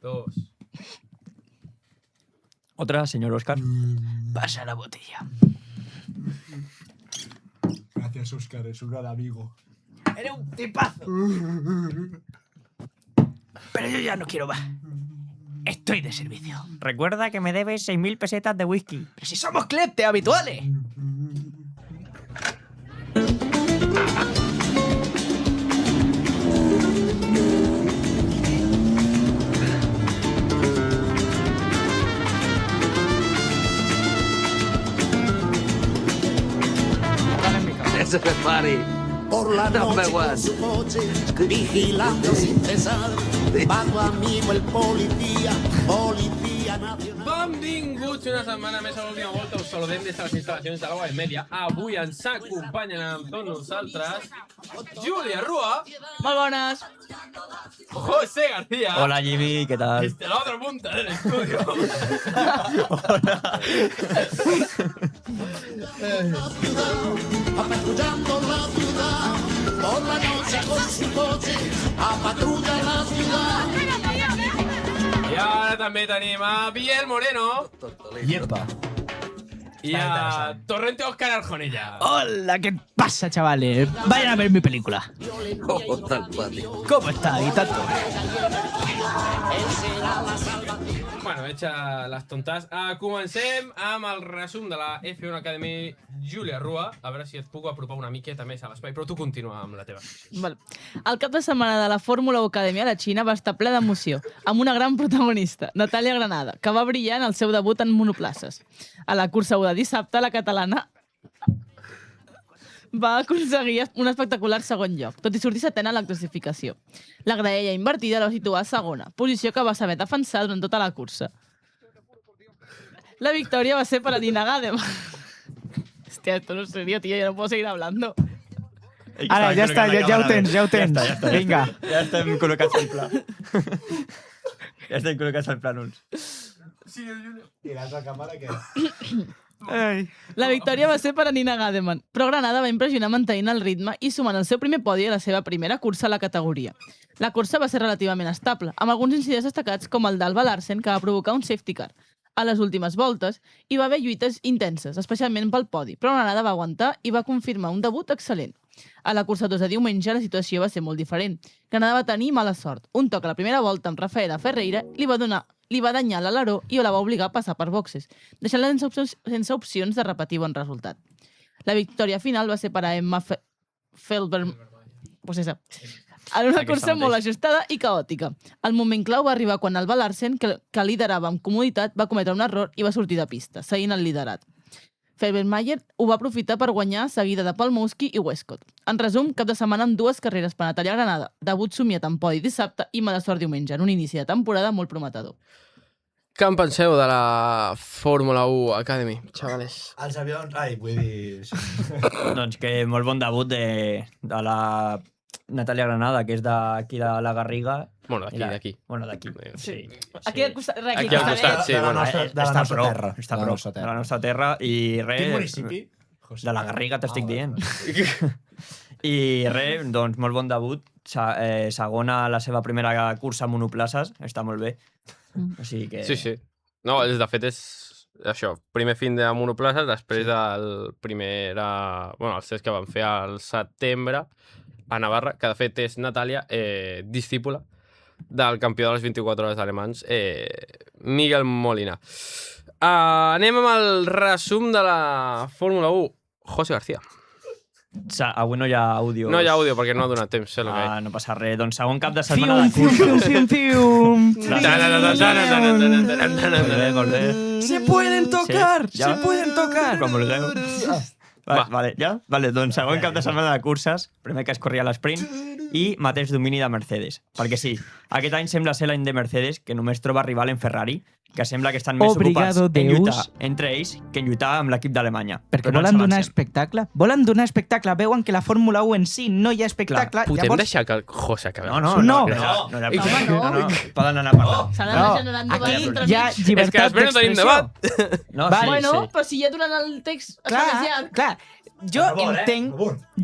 2. Otra, señor Oscar. Pasa la botella. Gracias, Oscar, es un gran amigo. Eres un tipazo. Pero yo ya no quiero más. Estoy de servicio. Recuerda que me debes 6.000 pesetas de whisky. Pero si somos clientes habituales. Ese es Mari. Por la noche con su coche, vigilando sin cesar. Va tu amigo el policía, policía nacional. Benvinguts una setmana més a l'última volta. Us saludem des de les instal·lacions de la web Mèdia. Avui ens acompanyen amb tots nosaltres Júlia Rua. Molt bones. José García. Hola, Jimmy, ¿qué tal? Desde la otra punta del estudio. Patrullando la ciudad, por la noche con su coche, a patrulla la ciudad. I ara també tenim a Biel Moreno. Yepa. I a Torrente Óscar Arjonella. Hola, ¿qué pasa, chavales? Vayan a ver mi película. Oh, tal pati. ¿Cómo está, Guitato? Bueno, hecha les tontes. Comencem amb el resum de la F1 Academy Júlia Rua. A veure si et puc apropar una miqueta més a l'espai, però tu continua amb la teva. Val. El cap de setmana de la Fórmula 1 Acadèmia a la Xina va estar ple d'emoció, amb una gran protagonista, Natàlia Granada, que va brillar en el seu debut en monoplaces. A la cursa 1 de dissabte, la catalana va aconseguir un espectacular segon lloc, tot i sortir setena a la classificació. La graella invertida la va situar a segona, posició que va saber defensar durant tota la cursa. La victòria va ser per a Nina Gademan. Hòstia, esto no es serio, tío, yo no puedo seguir hablando. Ara, ja està, ja ho tens, ja ho tens. Ja està. Vinga. Ja estem col·locats al pla. Ja estem col·locats al plànols. I l'altra càmera què? Ai. La victòria va ser per a Nina Gademan, però Granada va impressionar mantenint el ritme i sumant el seu primer podi a la seva primera cursa a la categoria. La cursa va ser relativament estable, amb alguns incidents destacats com el d'Alba Larsen, que va provocar un safety car. A les últimes voltes hi va haver lluites intenses, especialment pel podi, però Granada va aguantar i va confirmar un debut excel·lent. A la cursa 2 de diumenge la situació va ser molt diferent. Granada va tenir mala sort. Un toc a la primera volta amb Rafaela Ferreira li va danyar l'aleró i la va obligar a passar per boxes, deixant-la sense opcions de repetir bon resultat. La victòria final va ser per a Emma Feldberg... Pues esa. En una cursa molt ajustada i caòtica. El moment clau va arribar quan Alba Larsen, que liderava amb comoditat, va cometre un error i va sortir de pista, seguint el liderat. Felbermayer ho va aprofitar per guanyar, seguida de Palmowski i Westcott. En resum, cap de setmana amb dues carreres per Natàlia Granada, debut somiat en podi dissabte i mala sort diumenge, en un inici de temporada molt prometedor. Què en penseu de la Fórmula 1 Academy, xavales? Els avions... Ai, vull dir... Doncs que molt bon debut de la Natàlia Granada, que és d'aquí de la Garriga. Bueno, d'aquí. Bueno, d'aquí. Sí. Aquí al costat, Aquí al costat, sí. De la Bueno, nostra terra. Està De la prop, nostra de terra. la nostra terra. I res... Quin municipi? De la Garriga, t'estic dient. Vale. I res, doncs molt bon debut. Segona a la seva primera cursa a monoplaces. Està molt bé. O sigui que... Sí. No, de fet és això. Primer fin de monoplaces, després del primer... Bueno, els tests que van fer al setembre a Navarra, que de fet és Natàlia, discípula del campió de les 24 hores alemans, Miguel Molina. Anem amb el resum de la Fórmula 1. José García. Avui no hi ha àudio. No hi ha àudio perquè no ha donat temps, sé el que No passa res. Doncs segon cap de setmana de cursa. Molt bé. Se pueden tocar, Sí, ja. se pueden tocar. Quan vulgueu. Vale, ja? Vale, doncs segon cap de setmana de curses, primer que es corria l'esprint, i mateix domini de Mercedes. Perquè sí, aquest any sembla ser l'any de Mercedes, que només troba rival en Ferrari, que sembla que estan més Obrigado, ocupats en lluitar Deus. entre ells que en lluitar amb l'equip d'Alemanya. Perquè Però no volen ens donar avancem. espectacle. Volen donar espectacle. Veuen que la Fórmula 1 en si no hi ha espectacle. Podem deixar que el José acabi? No. No. No hi ha Home, no. Poden anar parlant. S'han No, d'anar generant aquí debats entre hi ha amics. És que llibertat després no tenim d'expressió. debat. No, Va, sí, Bueno, sí. però si ja durant el text es fa més Clar, llarg. clar. jo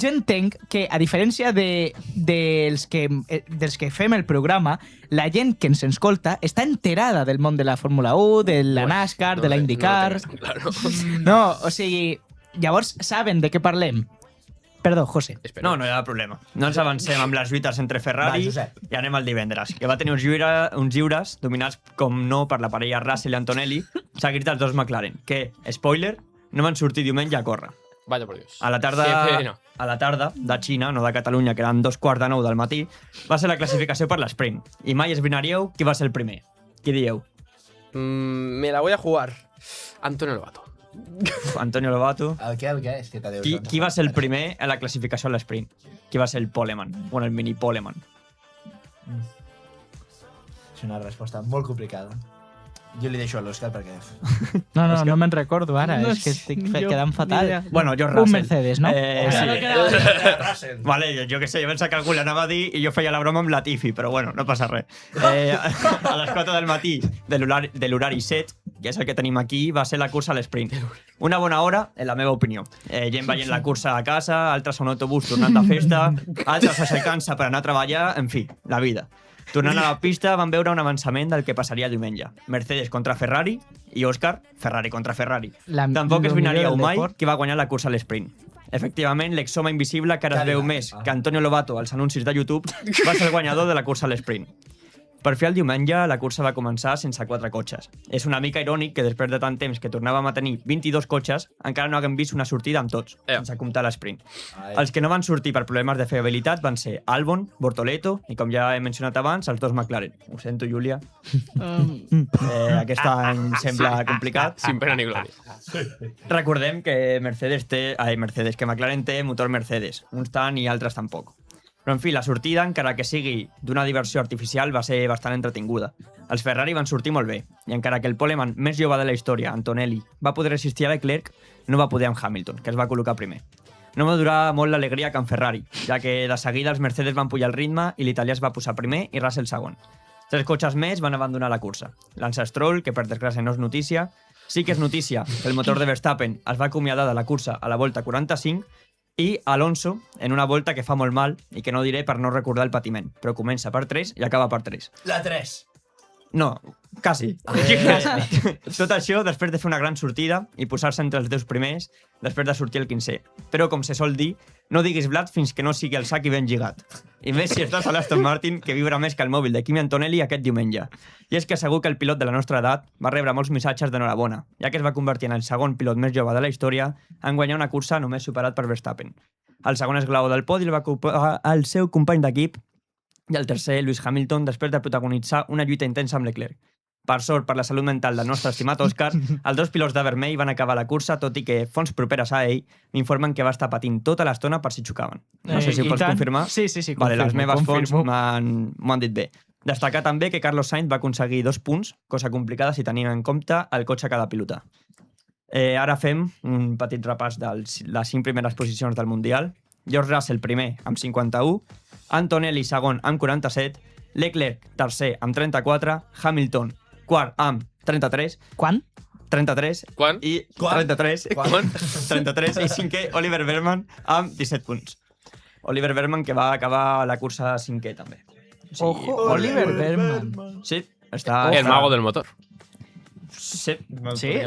entenc que, a diferència dels que fem el programa, la gent que ens escolta està enterada del món de la Fórmula 1, de la NASCAR, de la IndyCar... No, o sigui, llavors saben de què parlem. Perdó, José. No, no hi ha problema. No ens avancem amb les lluites entre Ferrari i anem al divendres, que va tenir uns lliures dominats, com no, per la parella Russell i Antonelli, seguits dels dos McLaren, que, spoiler, no van sortir diumenge a córrer. Vaya por Dios. A la tarda de Xina, no de Catalunya, que eren 2:45 del matí, va ser la classificació per l'esprint. I mai esbrinaríeu qui va ser el primer. Qui dieu? Me la voy a jugar. Antonio Lobato. Antonio Lobato. El què? És que t'adeu. Qui va ser el primer a la classificació a l'esprint? Qui va ser el poleman? Bueno, el mini poleman. És una resposta molt complicada. Jo li deixo a l'Òscar perquè... No me'n recordo ara, és que estic quedant fatal. Bueno, jo Russell. Un Mercedes, no? Sí. Vale, jo què sé, jo pensava que algú l'anava a dir i jo feia la broma amb Latifi, però bueno, no passa res. A les 4 del matí de l'horari 7, que és el que tenim aquí, va ser la cursa a l'esprint. Una bona hora, en la meva opinió. Gent veient la cursa a casa, altres a un autobús tornant de festa, altres aixecant-se per anar a treballar, en fi, la vida. Tornant a la pista, van veure un avançament del que passaria diumenge. Mercedes contra Ferrari i Òscar, Ferrari contra Ferrari. Tampoc es vinaríeu mai qui va guanyar la cursa a l'esprint. Efectivament, l'exhome invisible, que ara es veu més que Antonio Lobato als anuncis de YouTube, va ser el guanyador de la cursa a l'esprint. Per fi el diumenge, la cursa va començar sense 4 cotxes. És una mica irònic que després de tant temps que tornàvem a tenir 22 cotxes, encara no haguem vist una sortida amb tots, sense comptar l'esprint. Els que no van sortir per problemes de fiabilitat van ser Albon, Bortoleto i, com ja he mencionat abans, els dos McLaren. Ho sento, Júlia. Aquest any sembla complicat. Sin pena ni gloria. Recordem que que McLaren té motor Mercedes. Uns tant i altres tampoc. Però, en fi, la sortida, encara que sigui d'una diversió artificial, va ser bastant entretinguda. Els Ferrari van sortir molt bé, i encara que el poleman més jove de la història, Antonelli, va poder resistir a Leclerc, no va poder amb Hamilton, que es va col·locar primer. No va durar molt l'alegria que en Ferrari, ja que de seguida els Mercedes van pujar el ritme i l'italià es va posar primer i Russell segon. 3 cotxes més van abandonar la cursa. Lance Stroll, que per desgràcia no és notícia, sí que és notícia que el motor de Verstappen es va acomiadar de la cursa a la volta 45 i Alonso, en una volta que fa molt mal i que no diré per no recordar el patiment, però comença per 3 i acaba per 3. La 3. No, quasi. Tot això després de fer una gran sortida i posar-se entre els 10 primers després de sortir el 15è. Però, com se sol dir, no diguis blat fins que no sigui el sac i ben lligat. I més si estàs a l'Aston Martin, que vibra més que el mòbil de Kimi Antonelli aquest diumenge. I és que segur que el pilot de la nostra edat va rebre molts missatges d'enhorabona, ja que es va convertir en el segon pilot més jove de la història en guanyar una cursa només superat per Verstappen. El segon esglaó del podi el va ocupar el seu company d'equip i el tercer, Lewis Hamilton, després de protagonitzar una lluita intensa amb Leclerc. Per sort, per la salut mental del nostre estimat Òscar, els dos pilots de vermell van acabar la cursa, tot i que fonts properes a ell m'informen que va estar patint tota l'estona per si xocaven. No sé si ho pots confirmar. Sí, Vale, les meves fonts m'ho han dit bé. Destacar també que Carlos Sainz va aconseguir 2 punts, cosa complicada si tenim en compte el cotxe que ha de pilotar. Ara fem un petit repàs de les 5 primeres posicions del Mundial. George Russell primer amb 51, Antonelli segon amb 47, Leclerc tercer amb 34, Hamilton quart amb 33. Quan? 33. Quan? I 33. Quan? 33 i cinquè, Oliver Berman amb 17 punts. Oliver Berman, que va acabar la cursa cinquè, també. O sigui, Oliver Berman. Sí, està... El mago del motor. Sí. Sí.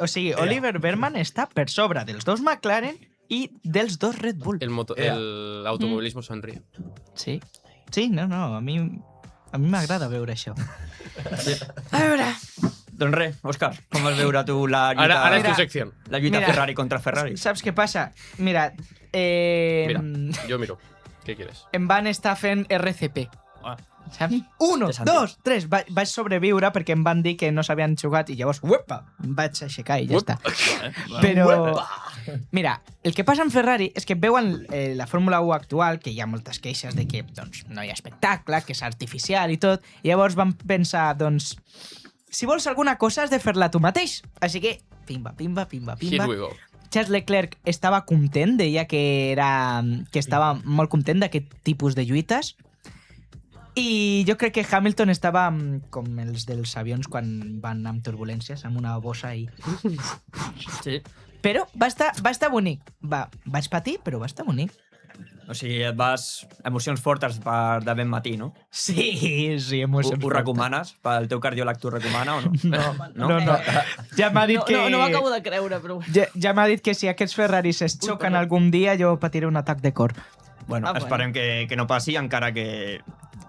O sigui, Oliver Berman està per sobre dels 2 McLaren i dels 2 Red Bull. El automovilismo sonríe. Sí, no, a mi m'agrada veure això. A veure... Doncs res, Òscar, com vas veure tu la lluita... Ara és tu secció. La lluita Ferrari contra Ferrari. Saps què passa? Mira, Mira, jo miro. Què quieres? em van estar fent RCP. Saps? 1, Interessant. 2, 3. Vaig sobreviure perquè em van dir que no s'havien jugat i llavors em vaig aixecar i ja està. Però, mira, el que passa amb Ferrari és que veuen la Fórmula 1 actual, que hi ha moltes queixes de que doncs, no hi ha espectacle, que és artificial i tot, i llavors van pensar, doncs, si vols alguna cosa has de fer-la tu mateix. Així que, pimba. Here we go. Charles Leclerc estava content, deia que estava molt content d'aquest tipus de lluites. I jo crec que Hamilton estava com els dels avions quan van amb turbulències, amb una bossa i... Sí. Però va estar bonic. Vaig patir, però va estar bonic. O sigui, et vas... Emocions fortes per de ben matí, no? Sí, emocions Ho recomanes? Pel teu cardiòleg t'ho recomana o no? No. Ja m'ha dit que... No m'acabo de creure, però... Ja m'ha dit que si aquests Ferraris es xoquen algun dia jo patiré un atac de cor. Bueno, esperem que no passi, encara que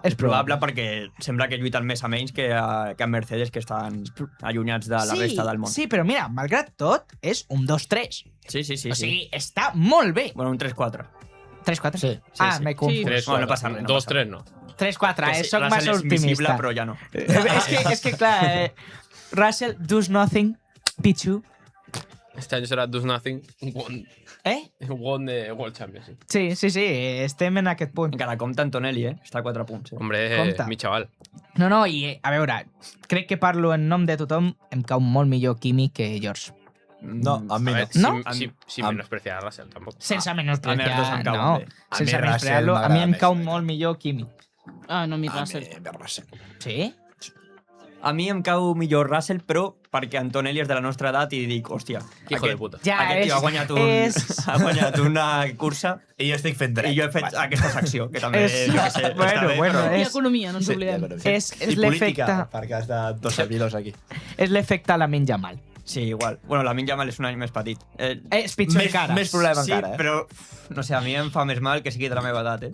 és probable perquè sembla que lluiten més a menys que a Mercedes, que estan allunyats de la resta del món. Sí, però mira, malgrat tot, és un 2-3. Sí. O sigui, està molt bé. Bueno, un 3-4. 3-4? Sí. M'he confós. 3, Bueno, no passa res, no 2, passa 3 no. 3-4, soc Russell massa és invisible, optimista. però ja no. És que clar, Russell does nothing, Pichu. Este any serà Does Nothing, won de World Championship. Sí, estem en aquest punt. Encara compta Antonelli, Està a 4 punts. Hombre, Compte. mi chaval. No, i a veure, crec que parlo en nom de tothom, em cau molt millor Kimi que George. No, a mi A no. ver, ¿No? sin menospreciar a Russell, tampoco. Sense A mi menospreciar, els dos em cauen no. bé. A Sense mi menospreciar-lo, Russell a mi em m'agrada cau més, molt millor Kimi. Ah, no, mi A Russell. mi, Russell. Sí? A mi em cau millor Russell, però perquè Antonelli és de la nostra edat i dic, hòstia, Hijo de puta. Ja, aquest tio ha guanyat una cursa I jo estic fent dret. i jo he fet aquesta secció, que també, És- jo què sé, bueno, està bé, bueno, però... I és- economia, no ens oblidem. És I l'efecte... política, perquè has de dos servidors aquí. És l'efecte Lamine Yamal. Sí, igual. Bueno, la Yamal és un any més petit. És pitjor encara. Més problema Sí, encara, però, no sé, a mi em fa més mal que sigui de la meva edat,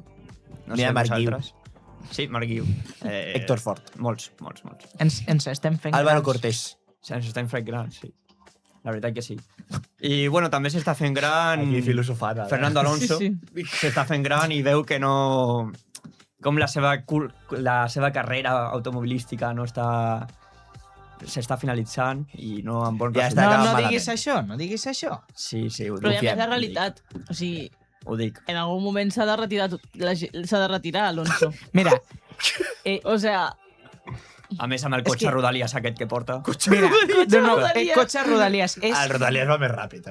No Mira, Marc Guiu. vosaltres. Sí, Marc Guiu. Héctor Ford. Molts. Ens estem fent Álvaro grans. Cortés. Se'ns estan fent grans, sí. La veritat que sí. I, bueno, també s'està fent gran... Aquí filosofant. ara. Fernando Alonso Sí, s'està fent gran i veu que no... Com la seva carrera automobilística no està... S'està finalitzant i no amb bon Ja resultat. està No acabant diguis malament. això, no diguis això. Sí, ho Però ja dic. més la realitat. O sigui, Ho dic. en algun moment s'ha de retirar, s'ha de retirar Alonso. Mira, O sea, A més, amb el cotxe que- Rodalies aquest que porta... mira, Rodalies. cotxe Rodalies és... El Rodalies va més ràpid,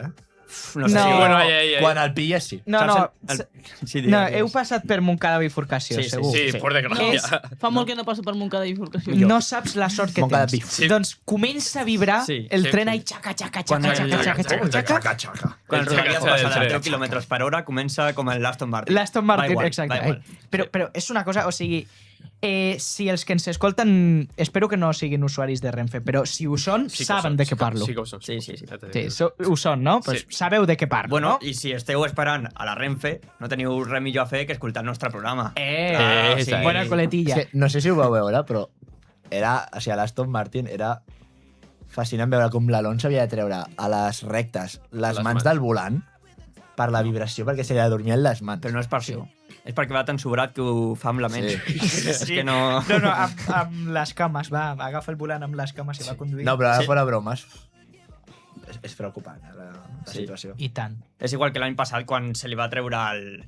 No sé. No. Sí, Bueno, ai. Quan el pilles, sí. No, Saps Sí, no, digues. heu passat per Montcada Bifurcació, Sí, sí, segur. Sí, por no, desgracia. fa molt que no passo per Montcada i Bifurcació. No saps la sort que Montcada tens. Bif. Sí. Doncs comença a vibrar Sí, el sí, tren sí. ahí, xaca, xaca, Quan xaca, el- xaca, xaca, xaca, xaca. Xaca. Quan el Rodalies Xaca, passa xaca, de xaca. 10 km per hora, comença com l'Aston Martin. L'Aston Martin, Va igual, exacte. va igual. Però és una cosa, o sigui, si els que ens escolten, espero que no siguin usuaris de Renfe, però si ho són, Sí que ho saben son, de què parlo. Sí que ho son. Sí. Ja t'he Sí, dit. ho són, no? Pues Sí. sabeu de què parlo, Bueno, no? i si esteu esperant a la Renfe, no teniu res millor a fer que escoltar el nostre programa. Sí, sí. bona coletilla. És que no sé si ho vau veure, però era, o sigui, l'Aston Martin era fascinant veure com l'Alonso havia de treure a les rectes les mans mans. del volant per la vibració, perquè se li adormien les mans. Però no és per això. És perquè va tan sobrat que ho fa amb la ment. Sí. És que no... No, amb les cames, va, agafa el volant amb les cames i va conduir. No, però ara Sí. fora bromes. És preocupant, la Sí. situació. I tant. És igual que l'any passat quan se li va treure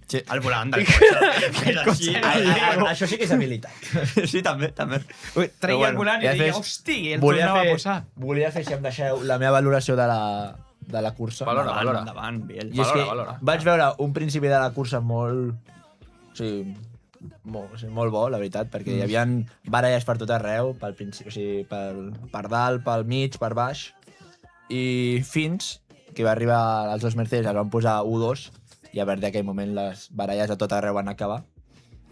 Sí. el volant del cotxe. Era així. Això sí que és habilitat. Sí, també. Ui, treia bueno, el volant i ja deia, fes- hosti, el volia tornava fer, a posar. volia fer, si em deixeu, la meva valoració de la cursa. Valora. Endavant, Biel. I és que Valora. vaig veure un principi de la cursa molt... O sigui, molt bo, la veritat, perquè hi havia baralles per tot arreu, pel principi, o sigui, per dalt, pel mig, per baix, i fins que va arribar als dos Mercedes, es van posar 1-2, i a partir d'aquell moment les baralles a tot arreu van acabar,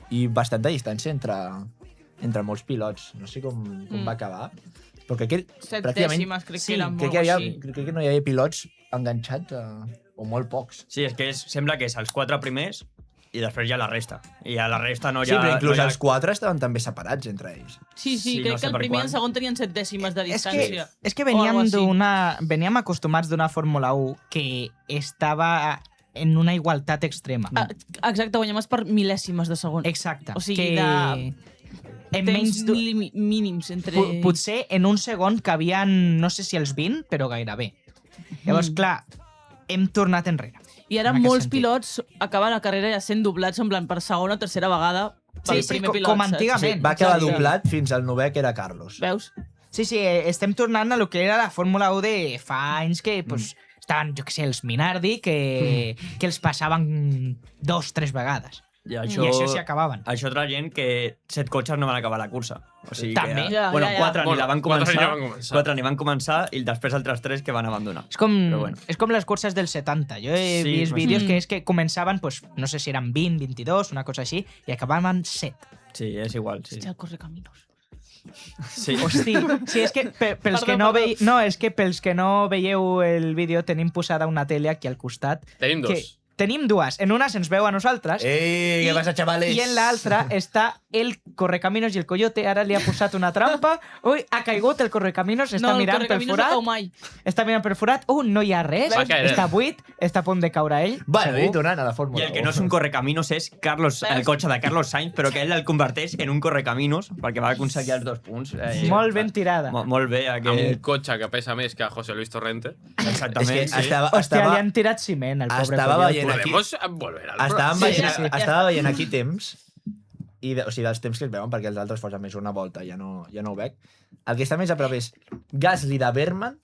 i bastanta distància entre molts pilots. No sé com va acabar, però crec que 7 pràcticament... dècimes, crec sí, que eren crec molt que, així. crec que no hi havia pilots enganxats o molt pocs. Sí, és que sembla que és els 4 primers i després ja la resta. I a la resta no hi Sí, ha... però inclús no hi ha... els 4 estaven també separats entre ells. Sí, Sí, crec no sé que el per primer i quan. el segon tenien 7 dècimes de distància. És que O algo veníem acostumats d'una Fórmula 1 que estava en una igualtat extrema. Ah, exacte, guanyem per mil·lèsimes de segon. Exacte. O sigui, que en Temps menys mínims entre... potser en un segon cabien, no sé si els 20, però gairebé. Llavors, clar, hem tornat enrere. I ara en aquest molts sentit. pilots acaben la carrera ja sent doblats en plan per segona o tercera vegada pel primer pilot. com saps? antigament. Va acabar Exacte. doblat fins al 9è, que era Carlos. Veus? Sí, estem tornant a lo que era la Fórmula 1 de fa anys que pues, estaven, jo què sé, els Minardi, que els passaven 2-3 vegades. I I això s'hi acabaven. Això altra gent que 7 cotxes no van acabar la cursa. O sigui També. que... Ja, bueno, ja, ja. 4 ni la van Quatre començar, ni la van començar. 4 ni van començar i després altres 3 que van abandonar. És com, Però bueno. és com les curses dels 70. Jo he Sí, vist més o vídeos menys. que és que començaven, pues, no sé si eren 20, 22, una cosa així, i acabaven 7. Sí, és igual, sí. Hòstia, el Correcaminos. Sí. Hosti, sí, és que pels Perdó, que no perdó. no, és que pels que no veieu el vídeo tenim posada una tele aquí al costat. Tenim Que dos. tenim dues. En una se'ns veu a nosaltres Ei, què passa, xavales? i en l'altra està el Correcaminos i el Coyote. Ara li ha posat una trampa. Ui, ha caigut el Correcaminos, està No, el mirant pel Correcaminos no forat. cau mai. Està mirant pel forat. No hi ha res. Va caer. Està buit, està a punt de caure ell. Bueno, i segur. tornant a la I Fórmula el que no és un correcaminos és el cotxe de Carlos Sainz, però que ell el converteix en un correcaminos perquè va aconseguir els 2 punts. Molt ben tirada. Molt bé, Amb un aquest... cotxe que pesa més que José Luis Torrente. És Exactament, que sí. Hòstia, li han tirat ciment, el pobre estava Coyote. veient aquí... Podemos volver al Estàvem Sí, veient, sí, sí. estava veient aquí temps, o sigui, dels temps que es veuen, perquè els altres posen més una volta, ja no ho veig. El que està més a prop és Gasly de Berman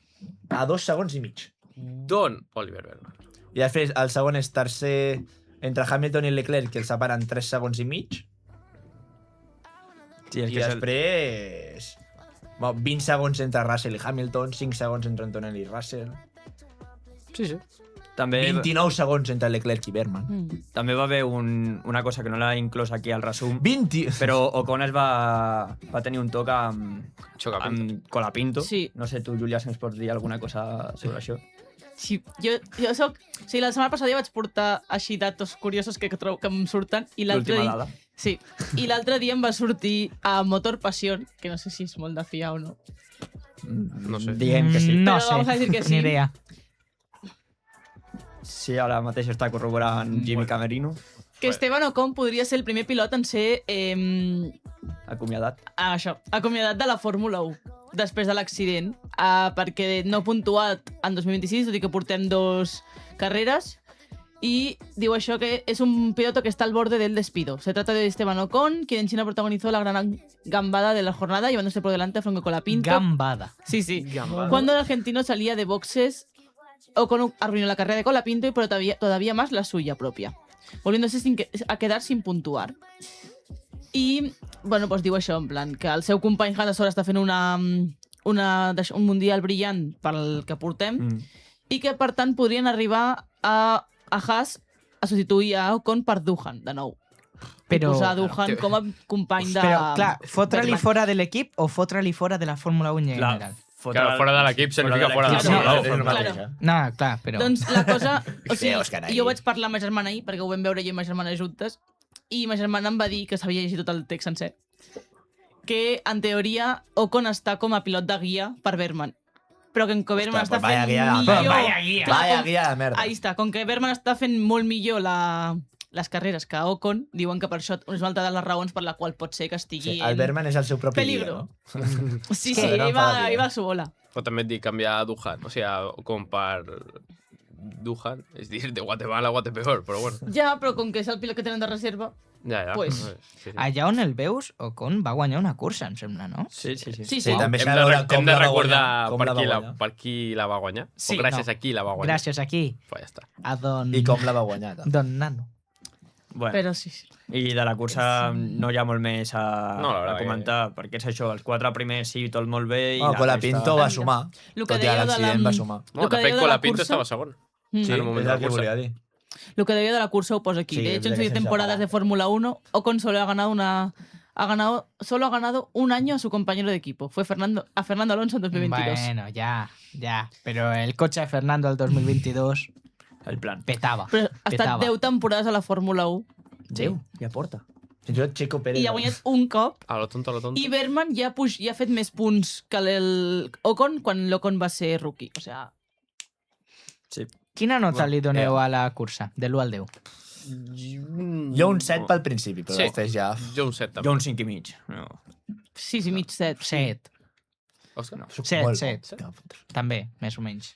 a 2 segons i mig. Don Oliver Berman. I després el segon és tercer entre Hamilton i Leclerc, que el separen 3 segons i mig. Sí, és I que és el... després... Bueno, 20 segons entre Russell i Hamilton, 5 segons entre Antonelli i Russell, Sí, sí. També, 29 segons entre Leclerc i Berman. també va haver una cosa que no l'ha inclòs aquí al resum, 20... però Ocon va tenir un toc amb Xocapinto. Colapinto. Sí. No sé, tu, Júlia, si ens pots dir alguna cosa sobre això. Sí, jo soc... O sigui, la setmana passada ja vaig portar així datos curiosos que trobo que em surten i l'altre L'última dia... dada. Sí, i l'altre dia em va sortir a Motor Passion, que no sé si és molt de fiar o no. No sé. Diguem que sí. No Però sé, vamos a decir que sí. ni idea. Sí, ara mateix està corroborant Jimmy Camerino, Que Esteban Ocon podria ser el primer pilot en ser acomiadat. acomiadat de la Fórmula 1 després de l'accident, perquè no ha puntuat en 2026, tot i que portem 2 carreras, y digo això que es un piloto que está al borde del despido. Se trata de Esteban Ocon, quien en China protagonizó la gran gambada de la jornada, llevándose por delante a Franco Colapinto. Gambada. Sí, sí. Cuando el argentino salía de boxes, Ocon arruinó la carrera de Colapinto y todavía más la suya propia, volviéndose a quedar sin puntuar. I, bueno, doncs diu això, en plan, que el seu company Haas ara està fent un mundial brillant pel que portem i que, per tant, podrien arribar a Haas a substituir a Ocon per Duhan, de nou. Però- I posar Duhan com a company de... Però, clar, fotre-li fora de l'equip o fotre-li fora de la Fórmula 1 en general? Claro, fora de l'equip significa fora de la Claro, Fórmula 1. és el mateix, claro. eh? No, clar, però... Doncs la cosa... O sigui, Feos, carai. jo vaig parlar amb ma germana ahir, perquè ho vam veure jo i ma germana juntes, i ma germana em va dir, que s'havia llegit tot el text sencer, que, en teoria, Ocon està com a pilot de guia per Berman. Però que Berman Ostres, està pues vaya fent guia de millor... merda. Vaya guia. Clar, Vaya com- guia de merda. Ahí està, com que Berman està fent molt millor les carreres que Ocon, diuen que per això és una altra de les raons per la qual pot ser que estigui Sí, el Berman és el seu propi peligro. guia, no? Sí, que sí, no em fa la iba a su bola. Però també et dic canviar a Duhan, o sigui, com per Duhan, és dir, de Guatemala a Guatepeor, però bueno. Ja, però com que és el pilot que tenen de reserva... Ja, ja. Pues- Sí, sí. Allà on el veus, Ocon va guanyar una cursa, em sembla, no? Sí, sí, sí. Sí, Sí, sí. també Hem s'ha de, de veure hem com de la va recordar guanyar, com per la va qui, guanyar. per qui la va guanyar. Sí, o gràcies no. a qui la va guanyar. Gràcies aquí, Pues ja està. a don... I com la va guanyar, també. Don Nano. Bueno, Però sí, sí. i de la cursa no hi ha molt més No, la a verdad comentar, perquè és això, els 4 primers sí, tot molt bé, i Oh, la Colapinto resta... va sumar. Lo que Tot i dèieu de l'accident la- va sumar. No, que de dèieu fet, de la Colapinto cursa- estava segon. Mm. Sí, en un moment és de la el que cursa. volia dir. Lo que debía de la cursa o aquí. Sí, de hecho, en tendría sus que ser temporadas separado. de Fórmula 1, Ocon solo ha ganado un año a su compañero de equipo. Fue a Fernando Alonso en 2022. Bueno, ya. Pero el coche de Fernando del 2022 El plan. petava. Però ha estat 10 temporades a la Fórmula 1 Déu, ja porta. Fins i tot Checo Pérez. i ha guanyat un cop. A lo tonto, a lo tonto. I Berman ja ha fet més punts que l'Ocon quan l'Ocon va ser rookie. O sea, Sí. Quina nota li doneu a la cursa, de l'1 al 10? Jo un 7 pel principi, però Sí. després ja... Jo un 7 també. Jo un 5 i mig. No. 6 i mig, 7. 7. Òscar? Soc Set, molt set. bo. També, més o menys.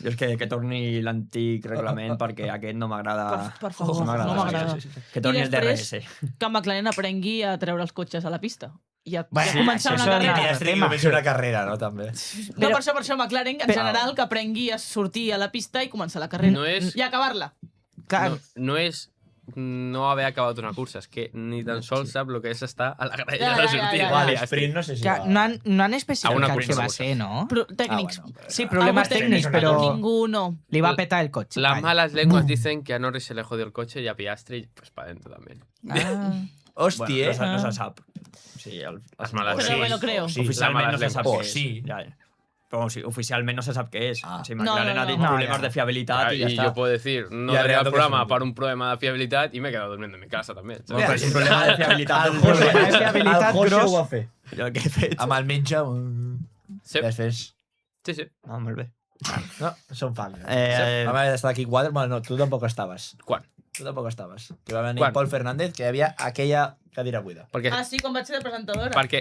Jo és que torni l'antic reglament perquè aquest no m'agrada. Per favor, no m'agrada. Que torni I el després- DRS. Que McLaren aprengui a treure els cotxes a la pista. I a Bueno, començar això una és carrera. una- Ja estic només una carrera, no? També. No, per això McLaren, en general, que aprengui a sortir a la pista i començar la carrera. No és- I acabar-la. Clar, No és no haver acabat una cursa, és que ni tan sols sap el que és estar a la graella Ja, de ja, sortida. ja, L'esprint no sé si Que va... no han A especificat una què cursa, va cursa. ser, no? Tècnics. bueno, però- Sí, problemes Algú tècnics, tècnic, però Ningú no. li va petar el cotxe. Las Vale. malas lenguas dicen que a Norris se le jodió el coche y a Piastri, pues para adentro también. Ah. Hòstia, Bueno, no se sap. Sí, Las malas Però lenguas. me lo creo. Sí, oficialment no se sap O què és. sí. Ja, ja. Però sí, oficialment no se sap què és. Ah. O sigui, No, McLaren no, ha dit no. problemes No, ja. de fiabilitat i ja Y està. yo puedo decir, no Y daré arreglando al que programa son- para un problema de fiabilidad y me he quedado durmiendo en mi casa también. Bueno, però és un problema de fiabilitat. El del José, cotxe. de fiabilitat el José gros. ho va fer. Jo què he fet? Amb el metge... Sí, Després... sí, sí. Ah, molt bé. No, són fans. Eh, Vam haver d'estar aquí 4... Bueno, no, tu tampoc estaves. Quan? Tu tampoc estaves. Que va venir Quan? Pol Fernández, que hi havia aquella cadira buida. Perquè, Ah, sí, quan vaig ser de presentadora. perquè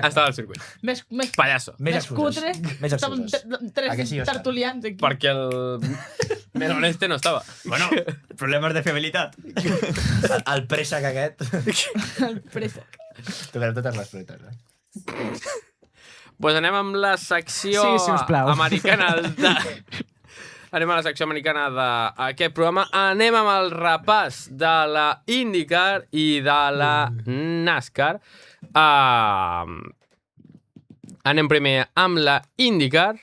estava al circuit. Més Pallasso. Més cutre. excuses. Més Estàvem excuses. A que tres sí, Òscar? tertulians aquí. Perquè el Meloneste no estava. bueno, problemes de fiabilitat. El préssec aquest... El préssec. Tocarem totes les fruites. Pues anem amb la secció Sí, sisplau. americana de... Anem a la secció americana d'aquest programa. Anem amb el repàs de la IndyCar i de la NASCAR. Anem primer amb la IndyCar.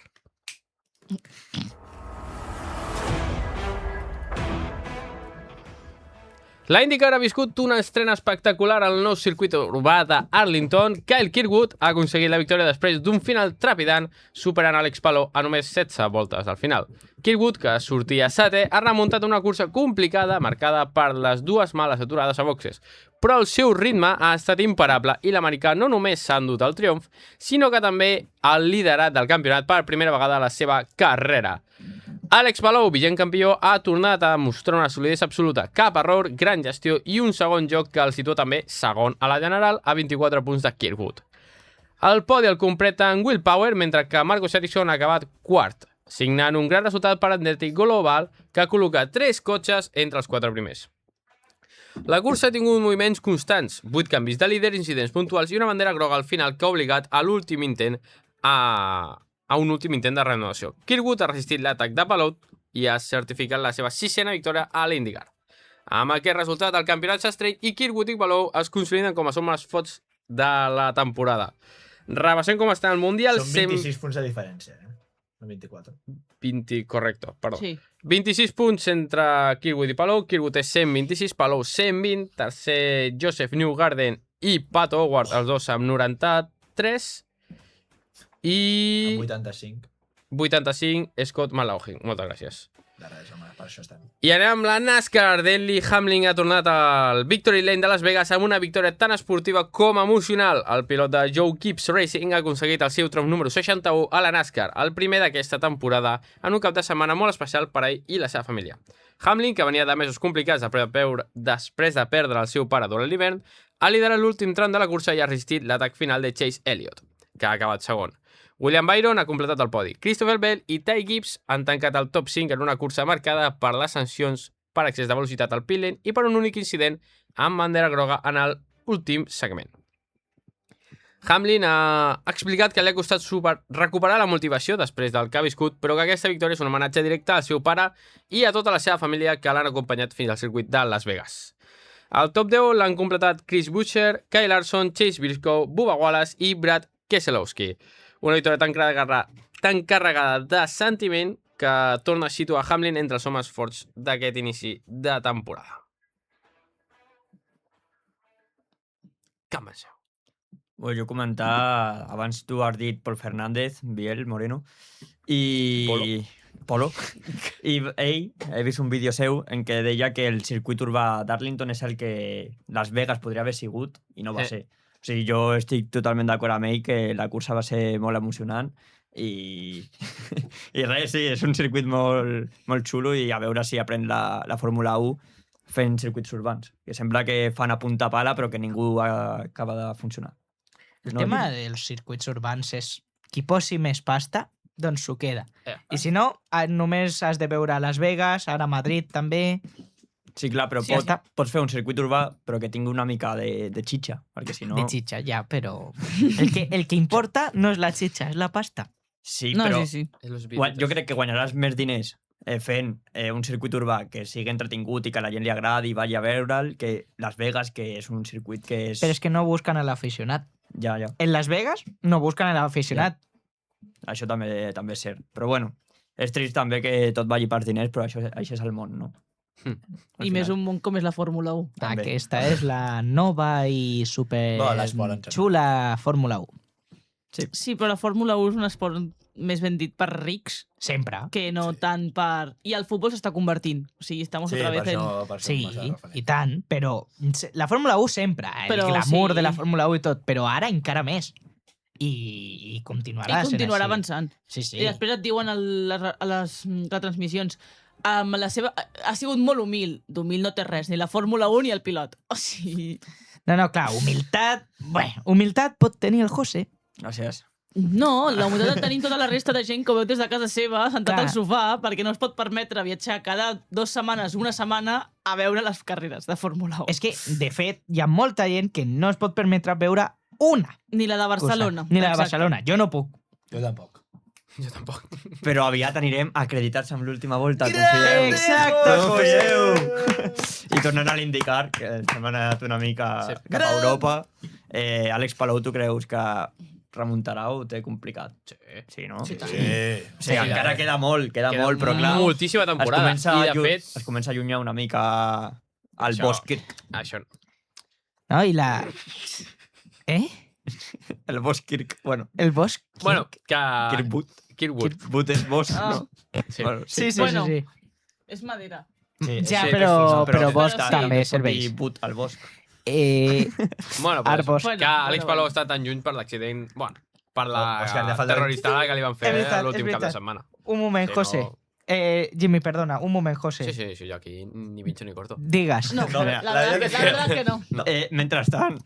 La IndyCar ha viscut una estrena espectacular al nou circuit urbà d'Arlington. Kyle Kirkwood ha aconseguit la victòria després d'un final trepidant, superant Alex Palou a només 16 voltes al final. Kirkwood, que sortia setè, ha remuntat una cursa complicada marcada per les dues males aturades a boxes. Però el seu ritme ha estat imparable i l'americà no només s'ha endut el triomf, sinó que també el liderat del campionat per primera vegada a la seva carrera. Alex Palou, vigent campió, ha tornat a mostrar una solidesa absoluta, cap error, gran gestió i un segon joc que el situa també segon a la general a 24 punts de Kirkwood. El podi el completa en Will Power, mentre que Marcus Ericsson ha acabat quart, signant un gran resultat per Andretti Global que col·loca 3 cotxes entre els 4 primers. La cursa ha tingut moviments constants, 8 canvis de líder, incidents puntuals i una bandera groga al final que ha obligat a l'últim intent a un últim intent de renovació. Kirkwood ha resistit l'atac de Palou i ha certificat la seva 6a victòria a l'IndyCar. Amb aquest resultat, el campionat s'estreny i Kirkwood i Palou es consoliden com a som les fots de la temporada. Rebassem com està el Mundial. Són 26 punts de diferència, No 24. 20, correcte, perdó. Sí. 26 punts entre Kirkwood i Palou. Kirkwood és 126, Palou 120. Tercer, Joseph Newgarden i Pato Howard, els dos amb 93. I Amb 85. 85, Scott Malauhin. Moltes gràcies. De res, home, per això estem. I anem amb la NASCAR. Denley Hamlin ha tornat al Victory Lane de Las Vegas amb una victòria tan esportiva com emocional. El pilot de Joe Gibbs Racing ha aconseguit el seu tronc número 61 a la NASCAR, el primer d'aquesta temporada, en un cap de setmana molt especial per a ell i la seva família. Hamlin, que venia de mesos complicats després de perdre el seu pare durant l'hivern, ha liderat l'últim tram de la cursa i ha resistit l'atac final de Chase Elliott, que ha acabat segon. William Byron ha completat el podi. Christopher Bell i Ty Gibbs han tancat el top 5 en una cursa marcada per les sancions per excés de velocitat al pit lane i per un únic incident amb bandera groga en l'últim segment. Hamlin ha explicat que li ha costat recuperar la motivació després del que ha viscut, però que aquesta victòria és un homenatge directe al seu pare i a tota la seva família que l'han acompanyat fins al circuit de Las Vegas. Al top 10 l'han completat Chris Buescher, Kyle Larson, Chase Briscoe, Bubba Wallace i Brad Keselowski. Una victòria tan carregada de sentiment que torna a situar Hamlin entre els homes forts d'aquest inici de temporada. Què en penseu? Bueno, jo comentar, abans tu has dit Pol Fernández, Biel, Moreno, i... Polo. I ell, he vist un vídeo seu en què deia que el circuit urbà d'Arlington és el que Las Vegas podria haver sigut i no va ser. O sigui, jo estic totalment d'acord amb ell que la cursa va ser molt emocionant i res, sí, és un circuit molt xulo i a veure si aprèn la Fórmula 1 fent circuits urbans, que sembla que fan a punta pala però que ningú acaba de funcionar. El tema dels circuits urbans és qui posi més pasta, doncs s'ho queda. I si no, només has de veure a Las Vegas, ara a Madrid també. Sí, clar, però Sí, pots fer un circuit urbà però que tingui una mica de xitxa, perquè si no... De xitxa, ja, però... El que importa no és la xitxa, és la pasta. Sí, No, però sí, sí. jo crec que guanyaràs més diners fent un circuit urbà que sigui entretingut i que a la gent li agradi i vagi a veure'l, que Las Vegas, que és un circuit que és... Però és que no busquen a l'aficionat. Ja. En Las Vegas no busquen a l'aficionat. Això també és cert. Però bueno, és trist també que tot vagi per diners, però això és el món, no? I més un món com és la Fórmula 1. També. Aquesta és la nova i super Bo, l'esport en general. xula Fórmula 1. Sí, però la Fórmula 1 és un esport més ben dit per rics Sempre. que no tant per... I el futbol s'està convertint. O sigui, estamos Sí, otra per vez en... això m'has Sí, referit. i tant, però la Fórmula 1 sempre, el Però glamour sí. de la Fórmula 1 i tot, però ara encara més. I continuarà I sent continuarà així. avançant. Sí, sí. I després et diuen a les retransmissions la seva... Ha sigut molt humil. D'humil no té res, ni la Fórmula 1 ni el pilot. O sigui... No, clar, humilitat... Bé, humilitat pot tenir el José. Gràcies. No, la humilitat de tenir tota la resta de gent que ho veu des de casa seva, sentat Clar. al sofà, perquè no es pot permetre viatjar cada 2 setmanes, una setmana, a veure les carreres de Fórmula 1. És que, de fet, hi ha molta gent que no es pot permetre veure una Ni la de Barcelona. cosa. Ni la de Exacte. Barcelona. Jo no puc. Jo tampoc. Jo tampoc. Però aviat anirem acreditats amb l'última volta, confieu. Exacte, Confieu. I tornant a l'IndyCar, que ens hem anat una mica Sí. cap a Europa, Àlex Palou, tu creus que remuntarà o té complicat? Sí, no? Sí, O Sí. sigui, encara queda molt, Queda molt, però clar, moltíssima temporada. I, de fet, es comença a allunyar una mica al Això. Boskirk. això no. No? I la... El Boskirk, bueno, El bosc? Bueno, que... Kirkwood. Kirkwood. Kirkwood és bosc, Ah. no? Sí. Bueno, Sí, sí, Bueno. sí, sí. És madera. sí, Ja, sí, però, sí, però sí, bosc sí, també es pot dir serveix. Wood al bosc. Bueno, però Arbos. això, que Àlex Palou està tan lluny per l'accident... Bueno, per la Òscar, ja falta terroristada que li van fer És veritat, l'últim és cap de veritat. setmana. Un moment, Sí, José. no- Jimmy, perdona, un moment, José. Sí, jo aquí ni pincho ni corto. Digues. No, No, la la verdad que no. Mentrestant...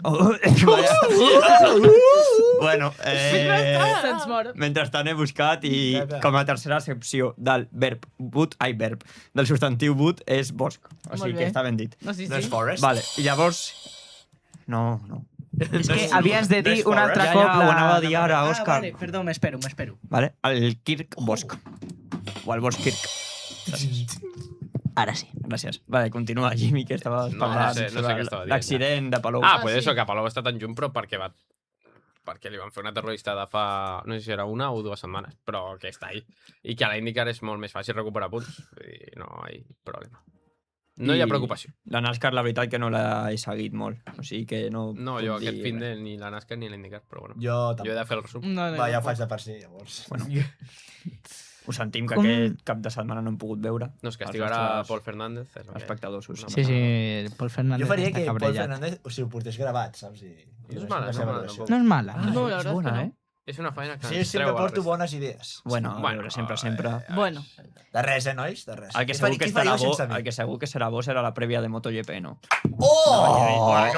bueno, Se'ns mor. mentrestant he buscat i Espera. com a tercera accepció del verb verb, del substantiu wood és bosc. O Molt sigui bé. que està ben dit. No, sí, No és sí. Forest? Vale, i llavors... No. És que havies de dir un altre Ja, cop ja, ho anava a dir ara, Òscar. vale, perdó, m'espero. Vale? El Kirk Bosc. O el Bosc Kirk. Ara sí. Gràcies. Vale, continua, Jimmy, que estaves No, parlant no sé sobre què estava dient, l'accident de Palou. Pues sí. eso, que Palou està tan lluny, però perquè li van fer una terroristada fa, no sé si era 1 o 2 setmanes, però que està ahí. I que a la IndyCar és molt més fàcil recuperar punts. I no hi ha problema. No hi ha preocupació. La NASCAR, la veritat, que no l'he seguit molt. O sigui que no... No, puc jo dir aquest fin res. de ni la NASCAR ni la IndyCar, però bueno. Jo Jo he de tampoc. fer el resum. No, no, Va, ja no. ho faig de per si, llavors. Bueno. Ho sentim, que Com- aquest cap de setmana no hem pogut veure. No, es Els castigarà nostres Paul Fernández. És el que- espectadors, ho No, Sí, sí, Pol Fernández Jo faria està que Paul cabrellat. Fernández o sigui, ho portés gravat, saps? No és mala, no és mala, tampoc. No és mala. No, la és verdad bona, es que no. eh? És una feina que Sí, ens sempre treu a la porto resta. bones idees. Bueno, a veure, sempre. Bueno, De res, nois? De res. El que Què segur faria- que què faríeu estarà bo, sense mi? el que segur que serà bo serà la prèvia de MotoGP, no? Oh!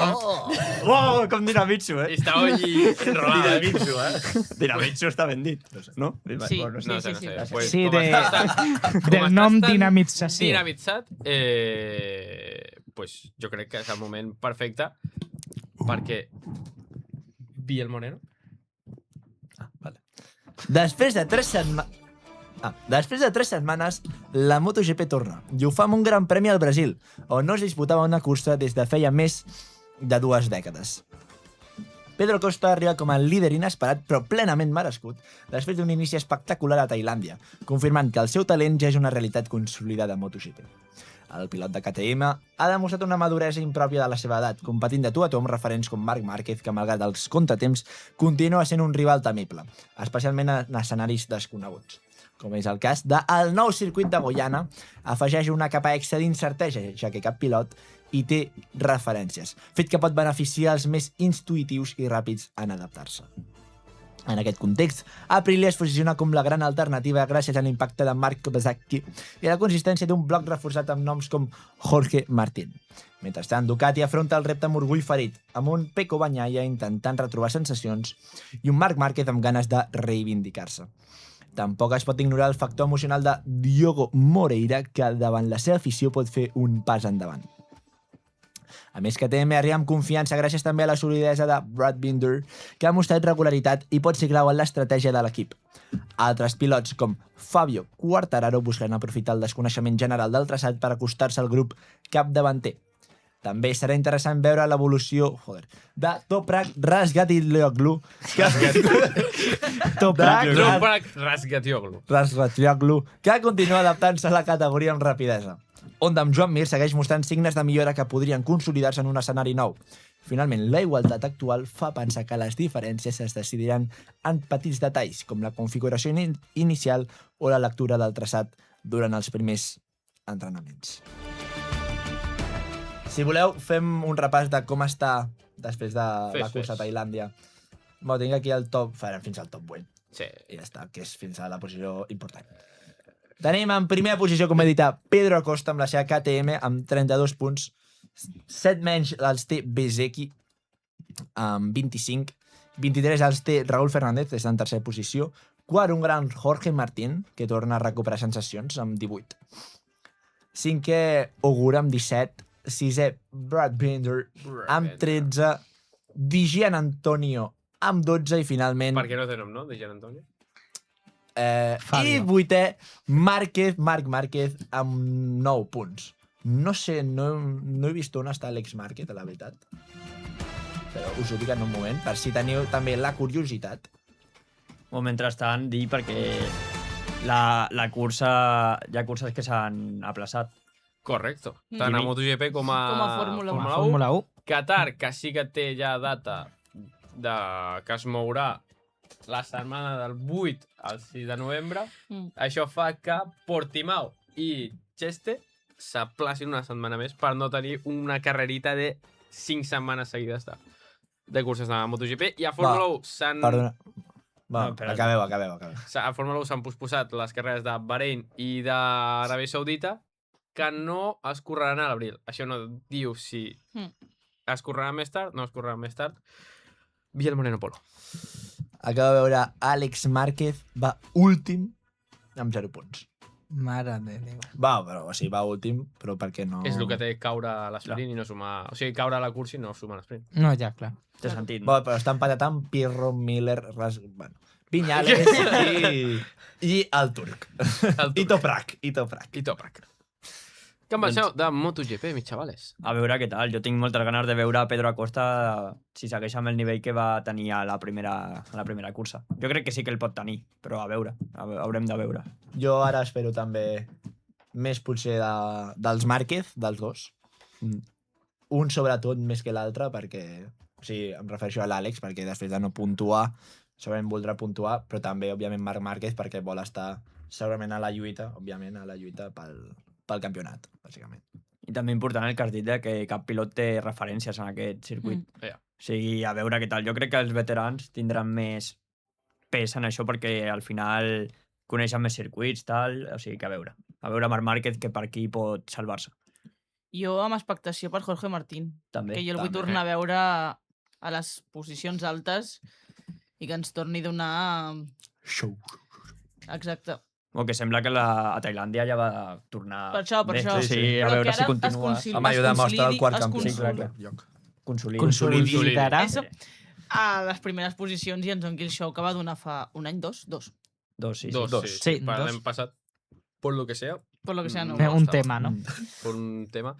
Oh, com Dinamitsu, eh? Està hoy enrolada. Dinamitsu, Dinamitsu està ben dit, no? Sí. Bueno, No sé, no sí, sé. sí. Pues, Sí, com estàs com del estàs nom tan dinamització. Dinamitzat, pues jo crec que és el moment perfecte perquè Biel Moreno. Després de 3 setmanes... després de 3 setmanes, la MotoGP torna. I ho fa amb un gran premi al Brasil, on no es disputava una cursa des de feia més de 2 dècades. Pedro Costa arriba com a líder inesperat, però plenament merescut, després d'un inici espectacular a Tailàndia, confirmant que el seu talent ja és una realitat consolidada a MotoGP. El pilot de KTM ha demostrat una maduresa impròpia de la seva edat, competint de tu a tu amb referents com Marc Márquez, que malgrat els contratemps continua sent un rival temible, especialment en escenaris desconeguts. Com és el cas del nou circuit de Guyana, afegeix una capa extra d'incertesa, ja que cap pilot hi té referències, fet que pot beneficiar els més intuitius i ràpids en adaptar-se. En aquest context, Aprilia es posiciona com la gran alternativa gràcies a l'impacte de Marc Bezzecchi i a la consistència d'un bloc reforçat amb noms com Jorge Martín. Mentrestant, Ducati afronta el repte amb orgull ferit, amb un Pecco Bagnaia intentant retrobar sensacions i un Marc Márquez amb ganes de reivindicar-se. Tampoc es pot ignorar el factor emocional de Diogo Moreira, que davant la seva afició pot fer un pas endavant. A més, KTM arriba amb confiança gràcies també a la solidesa de Brad Binder, que ha mostrat regularitat i pot ser clau en l'estratègia de l'equip. Altres pilots, com Fabio Quartararo, busquen aprofitar el desconeixement general del traçat per acostar-se al grup capdavanter. També serà interessant veure l'evolució de Toprak Razgatlioglu, que continua adaptant-se a la categoria amb rapidesa. Honda amb Joan Mir segueix mostrant signes de millora que podrien consolidar-se en un escenari nou. Finalment, la igualtat actual fa pensar que les diferències es decidiran en petits detalls, com la configuració inicial o la lectura del traçat durant els primers entrenaments. Si voleu, fem un repàs de com està després de la cursa a Tailàndia. Tinc aquí el top, farem fins al top 8. Sí. I ja està, que és fins a la posició important. Tenim en primera posició, com he dit, a Pedro Acosta amb la seva KTM amb 32 punts. 7 menys els té Bezzecchi amb 25. 23 els té Raúl Fernández, que està en tercera posició. Quart, un gran Jorge Martín, que torna a recuperar sensacions, amb 18. Cinquè, Ogura amb 17. Sisè, Brad Binder amb 13. Dijan Antonio amb 12 i finalment... Per què no té nom, no? Dijan Antonio? I vuitè, Marc Márquez amb 9 punts. No sé, no he vist on està Alex Márquez, la veritat. Però us ho dic en un moment, per si teniu també la curiositat. O mentrestant, dir perquè la cursa... Hi ha curses que s'han aplaçat. Correcto. Tant a MotoGP com a Fórmula 1. Qatar, que sí que té ja data que es mourà la setmana del 8 al 6 de novembre. Això fa que Portimao i Cheste s'aplacin una setmana més per no tenir una carrerita de 5 setmanes seguides de curses de MotoGP. I a Fórmula 1 s'han... Perdona. Acabeu. A Fórmula 1 s'han posposat les carreres de Bahrein i d'Aràbia Saudita, que no es correran a l'abril. Això no diu si es correrà més tard, no es correrà més tard. Biel Moreno Polo. Acaba de veure Àlex Márquez, va últim amb 0 punts. Mare de Déu. Va últim, però per què no... És el que té caure a l'esprint i no sumar... O sigui, caure a la cursa i no sumar a l'esprint. No, ja, clar. Té sentit. Però està empatat amb Pirro, Miller, Viñales i el turc. I Toprak. Què em penseu de MotoGP, mis chavales? A veure què tal. Jo tinc moltes ganes de veure Pedro Acosta si segueix amb el nivell que va tenir a la primera cursa. Jo crec que sí que el pot tenir, però a veure. Haurem de veure. Jo ara espero també més potser dels Márquez, dels dos. Un sobretot més que l'altre, perquè... O sigui, em refereixo a l'Àlex, perquè després de no puntuar, segurament voldrà puntuar, però també, òbviament, Marc Márquez, perquè vol estar segurament a la lluita, pel campionat, bàsicament. I també important el que has dit que cap pilot té referències en aquest circuit. O sigui, a veure què tal. Jo crec que els veterans tindran més pes en això perquè al final coneixen més circuits, tal, o sigui que a veure. A veure Marc Márquez, que per aquí pot salvar-se. Jo amb expectació per Jorge Martín. També. Que jo el vull tornar a veure a les posicions altes i que ens torni a donar... Show. Exacte. O que sembla que a Tailàndia ja va tornar... Per això. Sí, a veure si continua. Amb ajuda de mostra el quart campió. Sí, clar. Consolidarà. A les primeres posicions i en Zonky el Show que va donar fa un any, dos. Dos. Sí, per l'any passat. Por lo que sea. Per lo que sea, no. Un tema, no? Per un tema.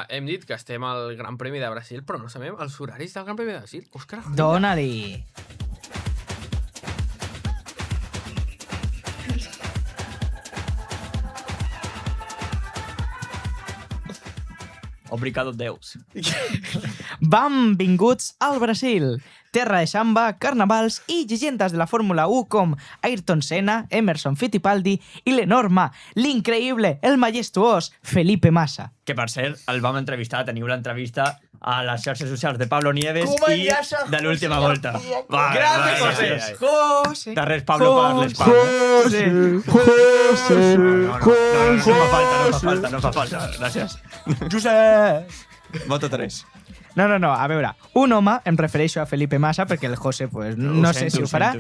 Hem dit que estem al Gran Premi de Brasil, però no sabem els horaris del Gran Premi de Brasil. Òscar, Dóna-li. Obrigado, Deus. Benvinguts al Brasil, terra de samba, carnavals i llegendes de la Fórmula 1 com Ayrton Senna, Emerson Fittipaldi i l'enorme, l'increïble, el majestuós Felipe Massa. Que, per cert, el vam entrevistar, teniu l'entrevista a les xarxes socials de Pablo Nieves i de l'última volta. Gràcies, José. De res, Pablo, per l'espam. José. No fa falta. Gràcies. Josep. Moto 3. No, a veure, un home, em refereixo a Felipe Massa, perquè el José, pues, no sé si ho farà,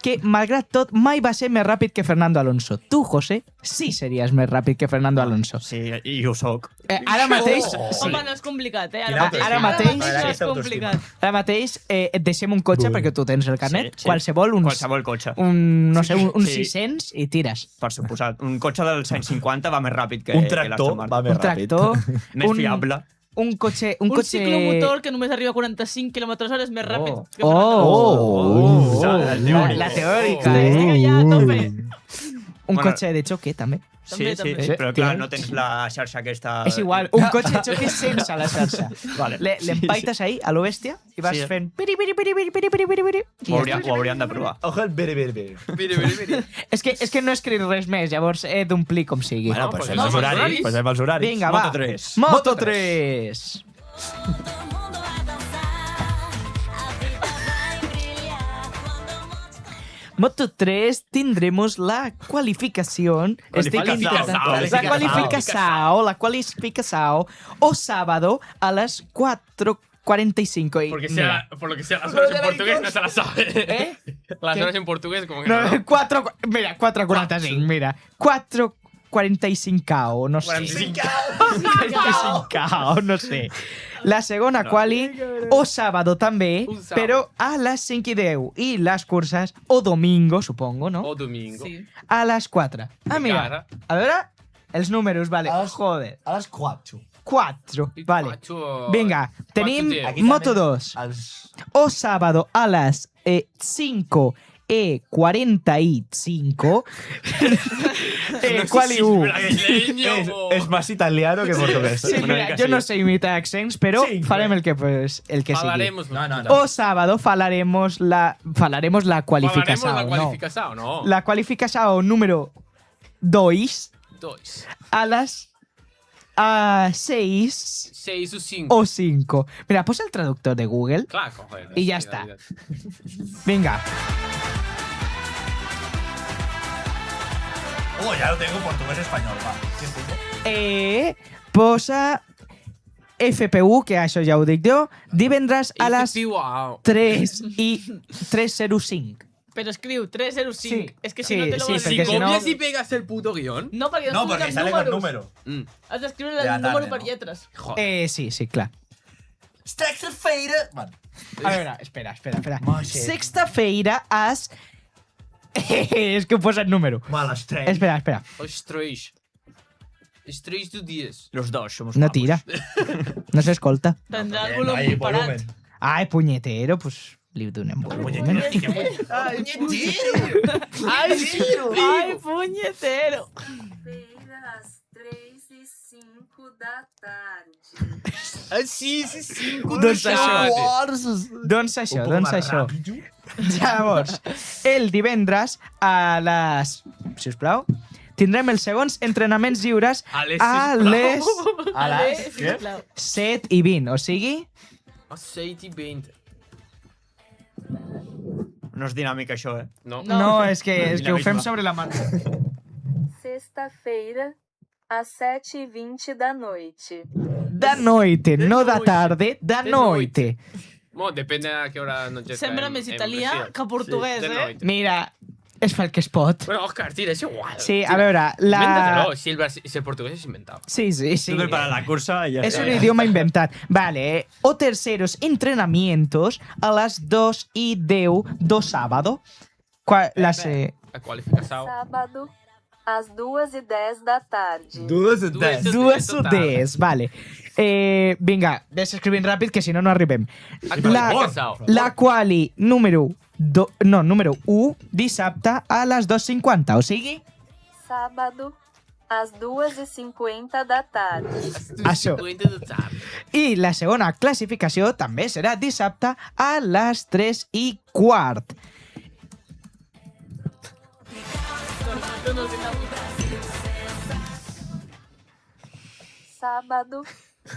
que malgrat tot mai va ser més ràpid que Fernando Alonso. Tu, José, sí series més ràpid que Fernando Alonso. Sí, i ho soc. Ara mateix... Sí. Home, no és complicat, eh? Ara mateix- no és complicat. Ara mateix et deixem un cotxe, perquè tu tens el carnet, Sí. qualsevol cotxe. no sé, un Sí. 600 i tires. Per suposat. Un cotxe dels anys 50 va més ràpid que, Un que tractor l'Aston Martin. va més Un tractor, Més un- fiable. un cotxe... Un ciclomotor que només arriba a 45 km/h és més ràpid que Oh. La La teòrica, Estic allà a tope. Un Bueno. cotxe de xoque, també. Sí, També. sí, però clar, no tens la xarxa aquesta... És igual, un cotxe de xoque sense la xarxa. Vale. L'empaites ahí, a lo bèstia, i vas Sí. fent... Piri, piri, piri, piri, piri, piri, piri, piri, i Ho ja està. hauríem de provar. Ojo el bere. És que no he escrit res més, llavors he d'omplir com sigui. Bueno, pues pues fem fem els els horaris. horaris. Pues fem els horaris. Vinga, va. Moto 3. Moto 3. Moto 3 tendremos la cualificación. La cualificación o sábado a las 4:45. Y Porque mira, por lo que sea, las horas en portugués no se las sabe. ¿Eh? Las ¿Qué? horas en portugués como que no, no. 4:45, mira. 4:45, no sé. 45, no sé. La segona quali o sábado també, Un sábado. però a les 5:10 i les curses o domingo, supongo, no? O domingo. Sí. A les 4. Ah, mira. Encara. A veure, els números, vale. A les- Joder. A les 4. 4, vale. Macho, Vinga, tenim Aquí Aquí Moto també 2. Els... O sábado a las 5:45. Quali 1. És més italiano que portuguès. Sí, mira, jo no sé imitar accents, però Sí, farem el que sigui. Falaremos. No. O sábado falaremos la qualificación. la no. cualificación, no. La qualificación número 2 Dos. a las 6 Seis o cinco. o 5. Mira, posa el traductor de Google. Claro, joder. Y ya sí, está. la verdad. Venga. Oh, ya lo tengo portugués-espanyol, va. ¿Qué tengo? Posa FPU, que això ja ho dic jo, divendres a les Wow. 3:05. Però escriu 305. Sí. És que Sí, si no te lo sí, vas a perquè Si si no- copias y pegas el puto guión. No, perquè No, escriuen perquè amb sale con números. número. Has d'escriure De la el número tarde, per no? lletres. Joder. Sí, clar. Sexta feira... Bueno, A veure, espera. Moixet. Sexta feira as... És que ho posa el número. a les 3. Espera. Os três. Os três do dies. Los dos somos No guapos. tira. No s'escolta. Tindrà el volum parat. Ai, punyetero, pues li donem volumen. Ai, punyetero. Feira às 3:05 da tarde. Assim, cinco Doncs això. Doncs això. Llavors, el divendres a les... Sisplau, tindrem els segons entrenaments lliures A les, a sisplau. les A les... Sisplau. 7:20, o sigui... A 7:20. No és dinàmic, això, eh? No. No, és que ho Dinamisme. fem sobre la marxa. Sexta-feira às 7:20 da noite. Da noite, no da tarde, da noite. Bueno, depende a qué hora nos llega. Sembra més italià que portuguès, de eh? noite. Mira, es fa el que es pot. Bueno, Oscar, tira, es igual. Sí, a veure, la... Invéntatelo, si el portugués es inventado. Sí. Tu preparas la cursa y ya Es está. un idioma inventat. Vale. O terceros entrenamientos a las 2:10 do sábado. La cualificación. Sábado às 2:10 da tarde. 2:10. 2:10, vale. Vinga, ves escrivint ràpid que si no, no arribem. La quali número 1 dissabte a les 2:50, o sigui... Sábado às 2:50 da tarde. Això. I la segona classificació també serà dissabte a les 3:15. Sábado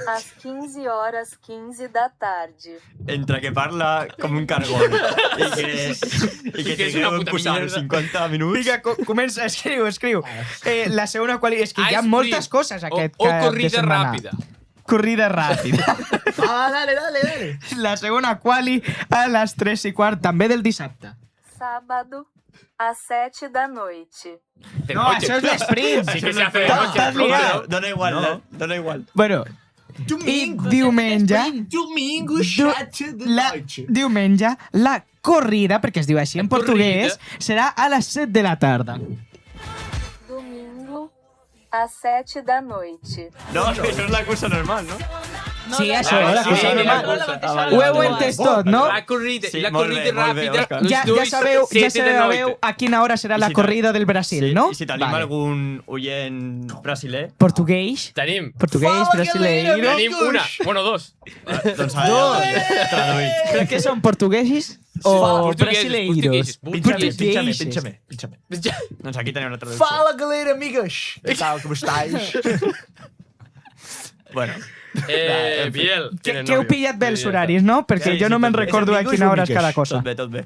às 15:15 da tarde. Entre que parla com un cargol i que és una tingueu puta posar mierda. 50 minuts... Vinga, comença, escriu. La segona quali... És que hi ha escriu. moltes coses aquest O cap de corrida setmana. ràpida. corrida ràpida. Dale. La segona quali a les 3:15, també del dissabte. Sábado, às 7 da noite. No, això és l'esprint. Sí que se hace de T'has noche. liat. Dona igual, dona igual. Bueno, i diumenge... Domingo, Diumenge, la corrida, perquè es diu així en portuguès, serà a les 7 de la tarda. Domingo, às 7 da noite. No, això és la cursa normal, no? Sí, això Ah, és la sí, cursa sí, normal. la cursa. Ah, vale, Ho heu vale. entès tot, no? La corrida, Sí, la molt corrida bé, molt bé, ràpida. Òscar. los Ja dois, sabeu 7 de a noite. quina hora serà I la si corrida del Brasil, Sí, no? I si tenim Vale. algun oient brasiler, Portuguès, Tenim brasileiro... Tenim una, bueno, dos. doncs traduït. Però què són, portuguesos o brasileiros? Pinxame. Doncs aquí tenim la traducció. Fala, galera, amigues. ¿Qué tal? ¿Cómo estáis? Bueno, Biel. tiene Que heu novio. pillat bé els horaris, no? Perquè Sí, jo no sí, me'n tot bé. recordo a És quina hora és amigos o cada cosa. tot bé.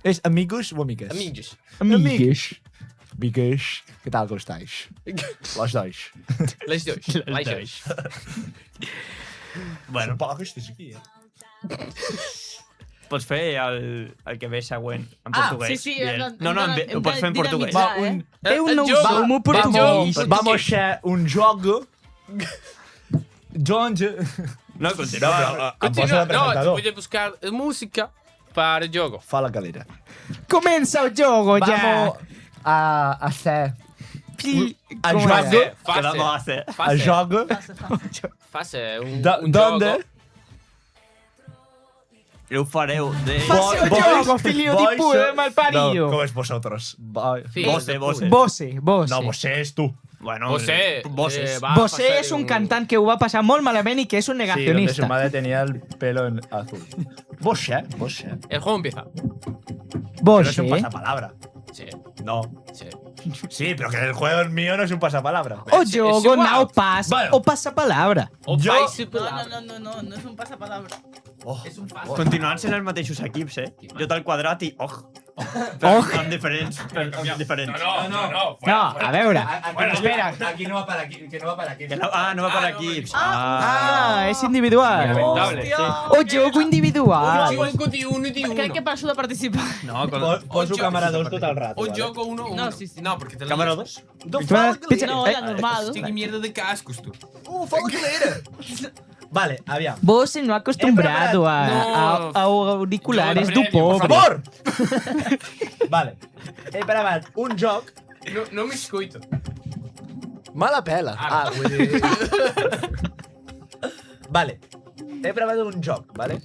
¿Es amigos o amigas? Amigos. Amigues. Amigues. ¿Qué tal? ¿Cómo estáis? Los dos. Les dos. Les dos. Bueno, Supongo estàs aquí, pots fer el que ve següent en Ah, portuguès. sí, Bien. hem No, de- ho pots fer en hem de portuguès. dinamitzar. Va, un... Eu não jogo. sou Vamos- português. Vamos a fer un jogo... Donde... No, continua. Em posa Continua. de No, presentador. voy a buscar música para el juego. Fala, galera. Comença el jogo ja. Vamos a hacer... A Com jogo... era? Que la va fer. A jogo... Fase un Donde... juego. Ho fareu de... Faci el jogo, filho de puta, malparido. No, como es vosotros. Vose. No, vos és tu. Bueno, Vosé. Voses. va a Vosé hacer és un cantant que ho va passar molt malament i que és un Sí, donde su negacionista. madre tenía el pelo en azul. Vosé. El juego empieza. Pero es un Vosé. pasapalabra. Sí, No. sí. Sí, pero que el juego es mío no es un pasapalabra. O Es jogo igual. não passa, Bueno. o passa palavra. O Yo- país y No, palabra. no és un passapalabra. Oh. Es un fase. Continuant sent els mateixos equips, eh? Jo tal quadrat i... Och. Amb diferents. No. No, a veure. Espera. Aquí no va para aquí. Que no va para aquí. No va per equips. Ah, és individual. Lamentable, sí. O jogo individual. Juego de uno y de uno. Crec que passo de participar. No, Poso cámara 2 tot el rato. O ¿vale? juego uno. No, sí, sí. No, porque te lo Càmera dices. 2? No, la normal. Hostia, qué mierda de cascos tú. Fala, galera. Vale, aviam. Você não é acostumado a auriculares do Por pobre. Por favor! Vale. He preparat un joc... No me escuito. Mala pela. Ah. vull dir... Vale. He preparat un joc, vale?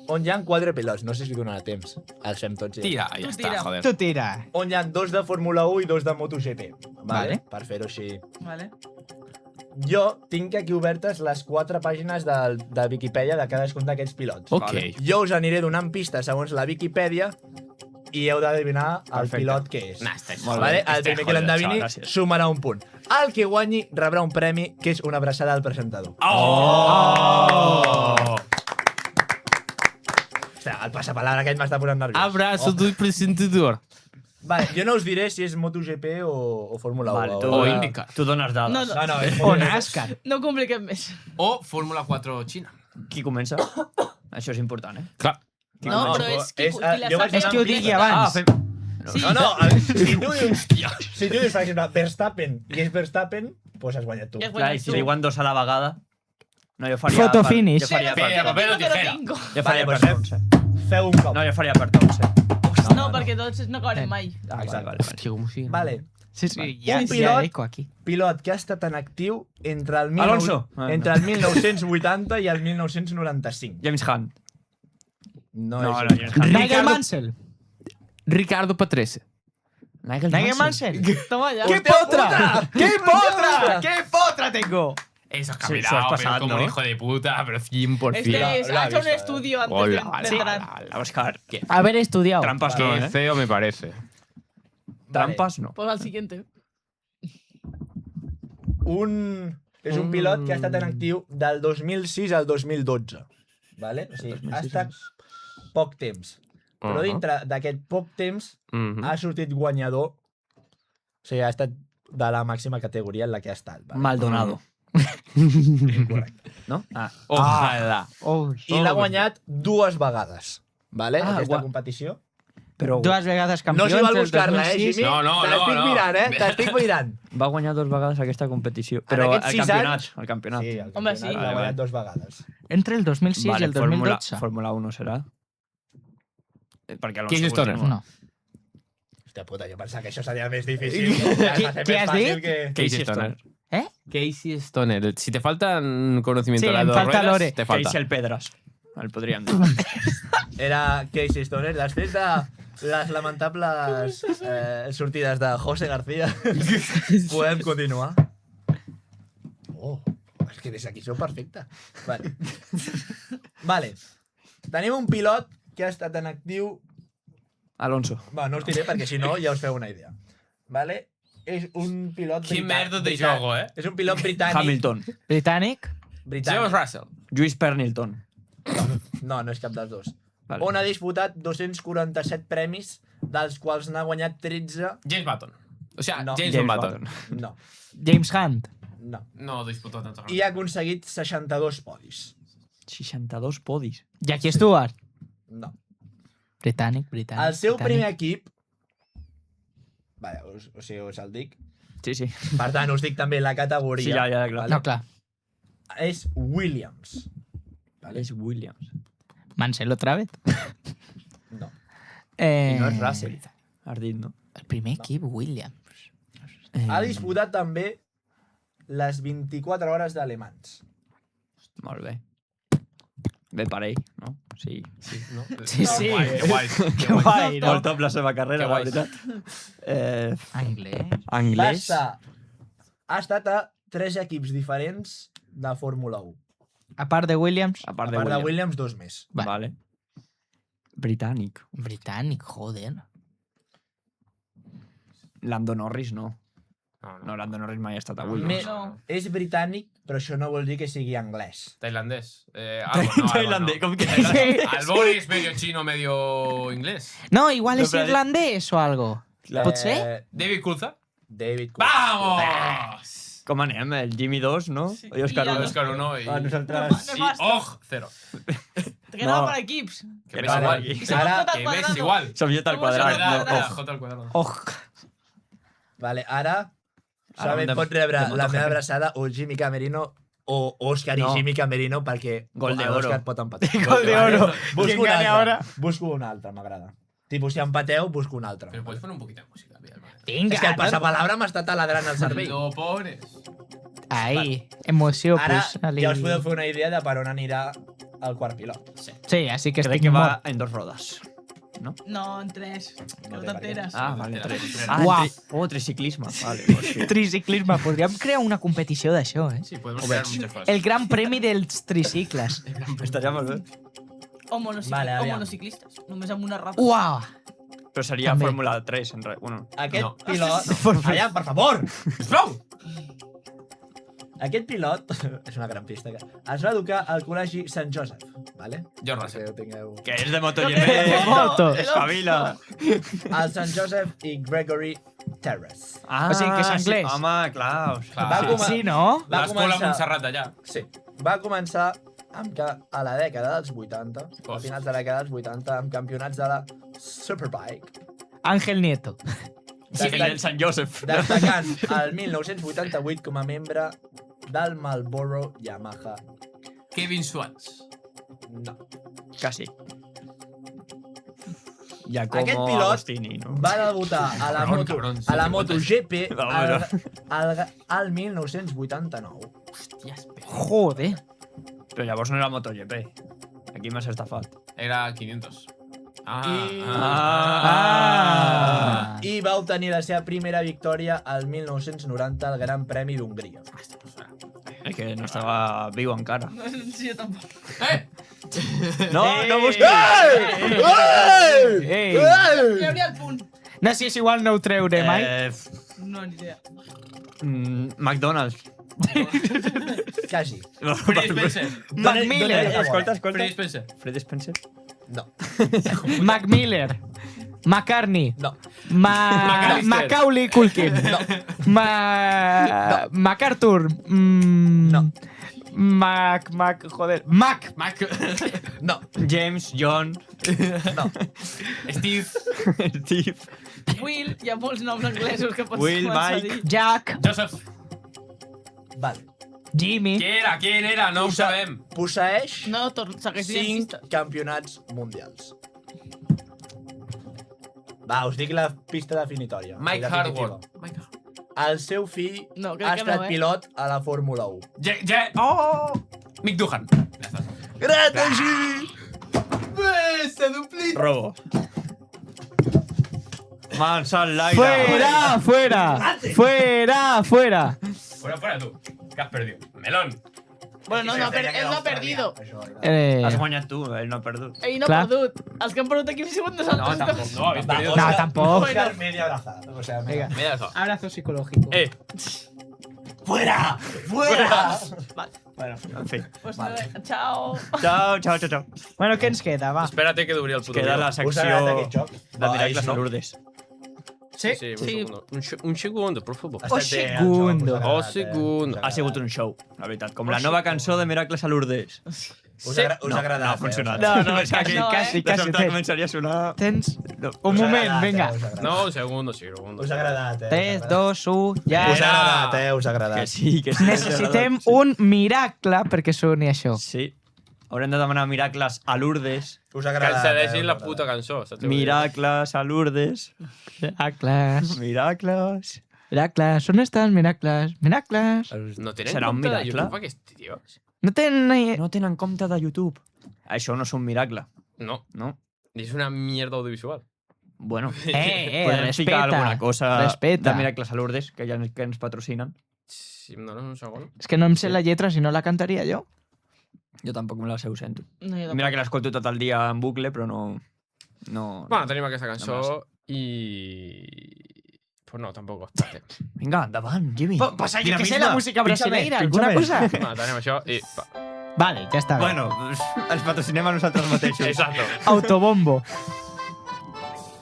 On hi ha 4 pilots. No sé si donarà temps. Els fem tots. Tira, ya Tira. está, joder. Tu tira. On hi ha 2 de Fórmula 1 i 2 de MotoGP. Vale. Per fer-ho així. Vale. Jo tinc aquí obertes les 4 pàgines de Viquipèdia de cadascun d'aquests pilots. Ok. Jo us aniré donant pistes segons la Viquipèdia i heu d'adivinar el Perfecte. pilot que és. Nah, está Vale? El primer que l'endevini gràcies. sumarà un punt. El que guanyi rebrà un premi, que és una abraçada al presentador. Hòstia, el passapalabra aquest m'està posant nerviós. Abrazo del presentador. Vale, jo no us diré si és MotoGP o Fórmula 1. Vale, O IndyCar. Tu dones dades. No, no. No, és O MotoGP. NASCAR. No compliquem més. O Fórmula 4 China. Qui comença? Això és important, eh? Clar. No, però és qui És, la jo vaig sap. És que ho digui abans. fem... Sí. No, a veure, si tu dius, per exemple, Verstappen i és Verstappen, doncs has guanyat tu. Ja has Clar, i guanyat si tu. diuen dos a la vegada... No, jo faria... Photo per- finish. Jo faria Pero, per... papel o tijera. Jo faria Vale, per doncs tons, Feu un cop. No, jo faria per tons, No, perquè tots no acabarem mai. Ah, Exacte. Hostia, ¿cómo sigue? Vale. Sí, sí, ja, Un ja pilot. eco aquí. Pilot que ha estat en actiu entre el, Alonso. entre el 1980 i el 1995. James Hunt. No, No, és... no, James Hunt. Nigel Mansell. Ricardo Patrese. Nigel Mansell. Toma ya. ¡Qué potra! ¡Qué potra! ¡Qué potra tengo! Eso es Sí, caminado, eso has pasado, como ¿no? un hijo de puta, pero 100%. Este es, ha hecho un estudio antes Hola, de vale, entrar. Oscar, ¿qué? Haber estudiado. Trampas no, Qué ¿eh? feo me parece. Trampas no. Pues al siguiente. És un pilot que ha estat en actiu del 2006 al 2012. Vale? O sigui, ha estat poc temps. Però dintre d'aquest poc temps ha sortit guanyador. O sigui, ha estat de la màxima categoria en la que ha estat. Vale? Maldonado. Incorrecte. No? Ah. Ojalà. I l'ha guanyat 2 vegades. Vale? Ah, Aquesta gua- competició. Però 2 vegades campió No s'hi val entre el buscar-la, 2006. Jimmy? No, Te l'estic mirant, T'estic mirant. va guanyar 2 vegades aquesta competició. Però aquests el 6 campionat. anys- El campionat. Sí, el Home, campionat sí. l'ha Vale, guanyat 2 vegades. Entre el 2006 i el 2012. Fórmula 1 serà? Perquè Alonso Casey Stoner. continua. No. Hòstia puta, jo pensava que això seria més difícil. Què has dit? Casey Stoner. ¿Eh? Casey Stoner. Si te faltan conocimiento Sí, de las em dos falta ruedas, lore. te falta. Casey el Pedras. El podríem dir. Era Casey Stoner. Després de les lamentables sortides de José García, podem continuar. Oh, és que des d'aquí sou perfecte. Vale. Tenim un pilot que ha estat en actiu... Alonso. Va, no us diré perquè si no ja us feu una idea. Vale? És un pilot Quin merda de britànic. jogo, És un pilot britànic. Hamilton. Britànic. George Russell. Lluís Pernilton. No, no és cap dels dos. Vale. On ha disputat 247 premis, dels quals n'ha guanyat 13... James Button. O sea, No. James James Button. No, James Hunt. no. No disputó tanto. I ha aconseguit 62 podis. 62 podis. Jackie Stewart. No. Britànic. El seu primer equip... Vale, o sigui, us el dic. Sí, sí. Per tant, us dic també la categoria. Sí, ja, clar. No, clar. És Williams. Vale? És Williams. Mansell otra vez. No. I no és Russell. Has dit, no? El primer equip, Williams. Ha disputat també les 24 hores d'Alemans. Molt bé. Bé per ell, no? Sí. No? Sí, sí. Que guai. Que guai, no? Molt top la seva carrera, Que la guai. veritat. Anglès. Anglès. Ha estat a 3 equips diferents de Fórmula 1. A part de Williams. A A part part de de Williams. Williams, 2 més. Vale. Britànic. Britànic, joder. Lando Norris, no. No, No, Lando Norris mai ha estat a Me, Williams. No. És britànic, però això no vol dir que sigui anglès. Tailandés. Tailandés, com que... Alboni es medio chino, medio inglés. No, igual No, és però- irlandès o algo. Pot ser? David Coulthard. David Coulthard. ¡Vamos! Com anem? El Jimmy 2, no? Sí. I Òscar I el 1. Oscar 1 y... A nosaltres... Y OG 0. Te quedaba No. para equips. Que me Era es igual. aquí. Y se va Ara- J al Que me es cuadrado. igual. Som J al Somos quadrat. J al No, quadrat. J al cuadrado. Oh. Vale, ara Ara Sabet hem de- pot rebre de la MotoGP. meva abraçada o Jimmy Camerino o Òscar No. i Jimmy Camerino perquè Gol de oro. l'Òscar pot empatar. Gol de oro. Busco ¿Quién un gane altre. ahora? Busco un altre, m'agrada. Tipus, si empateu, busco un altre. Pero puedes poner un poquito de música, mi hermano. Vinga. És que el passapalabra m'està taladrant el cervell. Lo pones. Ahí. Emoció, Ara pues. Ali. ja us podeu fer una idea de per on anirà el quart pilot. Sí, así que Crec estic que va mort. en 2 rodes. No, en 3. Que no té t'enteres. Ah, vale, Entera, 3. entera. Ah, Uau. triciclisme. Vale, pues sí. Triciclisme. Podríem crear una competició d'això, eh? Sí, podemos crear muchas cosas. El gran premi dels tricicles. Estaria molt bé. O, Vale, o aviam. monociclistes. Només amb una rata. Uau! Però seria També. Fórmula 3, en realitat. Bueno, Aquest No. pilot... Allà, per favor! ¡Prou! Aquest pilot, és una gran pista, que es va educar al col·legi Sant Joseph, vale? George Que Russell. ho tingueu... que és de MotoGP. De moto. Espavila. El Sant Joseph i Gregory Terrace. Ah, O sigui que és anglès. Sí, home, clar. Clar. Va Sí, començar- Sí, no? Va L'escola començar... Montserrat d'allà. Sí. Va començar amb que a la dècada dels 80, a Hosti. finals de la dècada dels 80, amb campionats de la Superbike, Ángel Nieto. Sí, el Sant Joseph. destacant el 1988 com a membre del Marlboro Yamaha. Kevin Swans. No. Quasi. Giacomo Aquest pilot Agostini, no? va debutar a la Cabrón, moto, cabrón, a la sí, MotoGP Va, al 1989. Hostias, Joder. Però llavors no era MotoGP. Aquí m'has estafat. Era 500. I- Ah. I va obtenir la seva primera victòria al 1990 al Gran Premi d'Hongria. És que no estava viu encara. Sí, jo tampoc. No, no busquis! Ei. Hi hauria el punt. No sé si igual no ho treuré mai. No, ni idea. McDonald's. Quasi. Freddy Spencer. Mac Miller. Escolta, escolta. Freddy Spencer. Fred Spencer? No. Mac Miller. McCartney. No. McAllister. Macaulay Culkin. No. MacArthur. No. Joder. Mac. No. James, John, No. Steve. Steve, Will, hi ha molts noms anglesos que pots Will, començar a Mike. dir. Jack. Joseph. Vale. Jimmy. Qui era? No ho sabem. Posseeix No, segueix dient 5 campionats mundials. Va, us dic la pista definitòria. Mike La definitiva. Hardware. El seu fill No, crec ha que estat no, pilot a la Fórmula 1. Oh! Mick Duhan. Ja està. Gratagi! Robo. Mansal l'aire. Fuera, fuera. Fuera, fuera. Fuera tu. ¿Qué has perdido? Melón. Bueno, no, él no ha perdido. Has guanyat tu, ell no ha perdut. Ell no ha Clar. perdut. Els que han perdut aquí han sigut nosaltres dos. No, habéis perdido. No, tampoco. Bueno. Media abrazada. O sea, Venga. Me he dejado. Abrazo psicológico. ¡Fuera! ¡Fuera! Bueno, en fi. Pues no, chao. Ciao, ciao, ciao, ciao. Bueno, què ens queda, va? Espérate que duri el puto Queda la Us ha agradat secció aquest joc? de Miracles a Lourdes. Sí? Sí, un Sí. segundo. Un segundo, por favor. Oh, segundo. Oh, segundo. Ha sigut un show, la veritat. Com la nova cançó de Miracles a Lourdes. Us ha agradat? No ha funcionat. No, És que aquí no, quasi, de quasi. sobte començaria a sonar... Tens No. un moment, vinga. No, un segundo, segundo. Us ha agradat, 3, 2, 1, ja. Us ha agradat, us ha agradat. Que sí, que sí. Necessitem un miracle perquè soni això. Sí. Haurem de demanar miracles a Lourdes. Us ha Que agradat. se deixin la puta cançó. saps? Miracles a Lourdes. Miracles. Miracles. Miracles. On estan miracles? Miracles. No tenen Serà un compte de miracle? YouTube aquests tios? No tenen... No tenen compte de YouTube. Això no és un miracle, No. no? Es una mierda audiovisual. Bueno, respeta. podem ficar alguna cosa Respeta. de Miracles a Lourdes, que ja que ens patrocinen. Si em dones un segon. És que no em sé la lletra, si no la cantaria jo. Jo tampoc me la sé, ho sento. No, jo tampoc. Mira que l'escolto tot el dia en bucle, però no... Bueno, tenim aquesta cançó i... Pues no, tampoc. Espérate. Vinga, endavant, Jimmy. Passa que sé la música brasileira, alguna cosa. Va, tenim això i... Vale, ja està bé. Bueno, ens patrocinem a nosaltres mateixos. Exacto. Autobombo.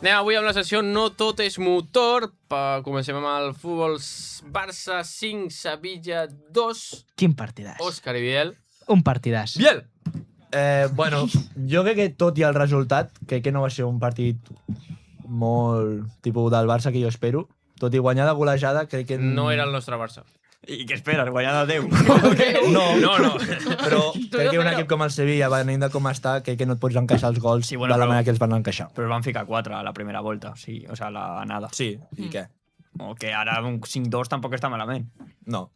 Anem avui amb la sessió No tot és motor. Comencem amb el futbol Barça 5, Sevilla 2. Quin partidàs. Òscar i Biel. Un partidàs. Biel! Bueno, jo crec que tot i el resultat, crec que no va ser un partit molt tipus del Barça que jo espero. Tot i guanyar de golejada, crec que... No era el nostre Barça. I què esperes, guanyar de 10? No, No. però crec que un equip com el Sevilla, venint de com està, crec que no et pots encaixar els gols Sí, bueno, de la però- manera que els van encaixar. Però van ficar 4 a la primera volta, sí, o sea, la anada. Sí, i què? O que ara un 5-2 tampoc està malament. No.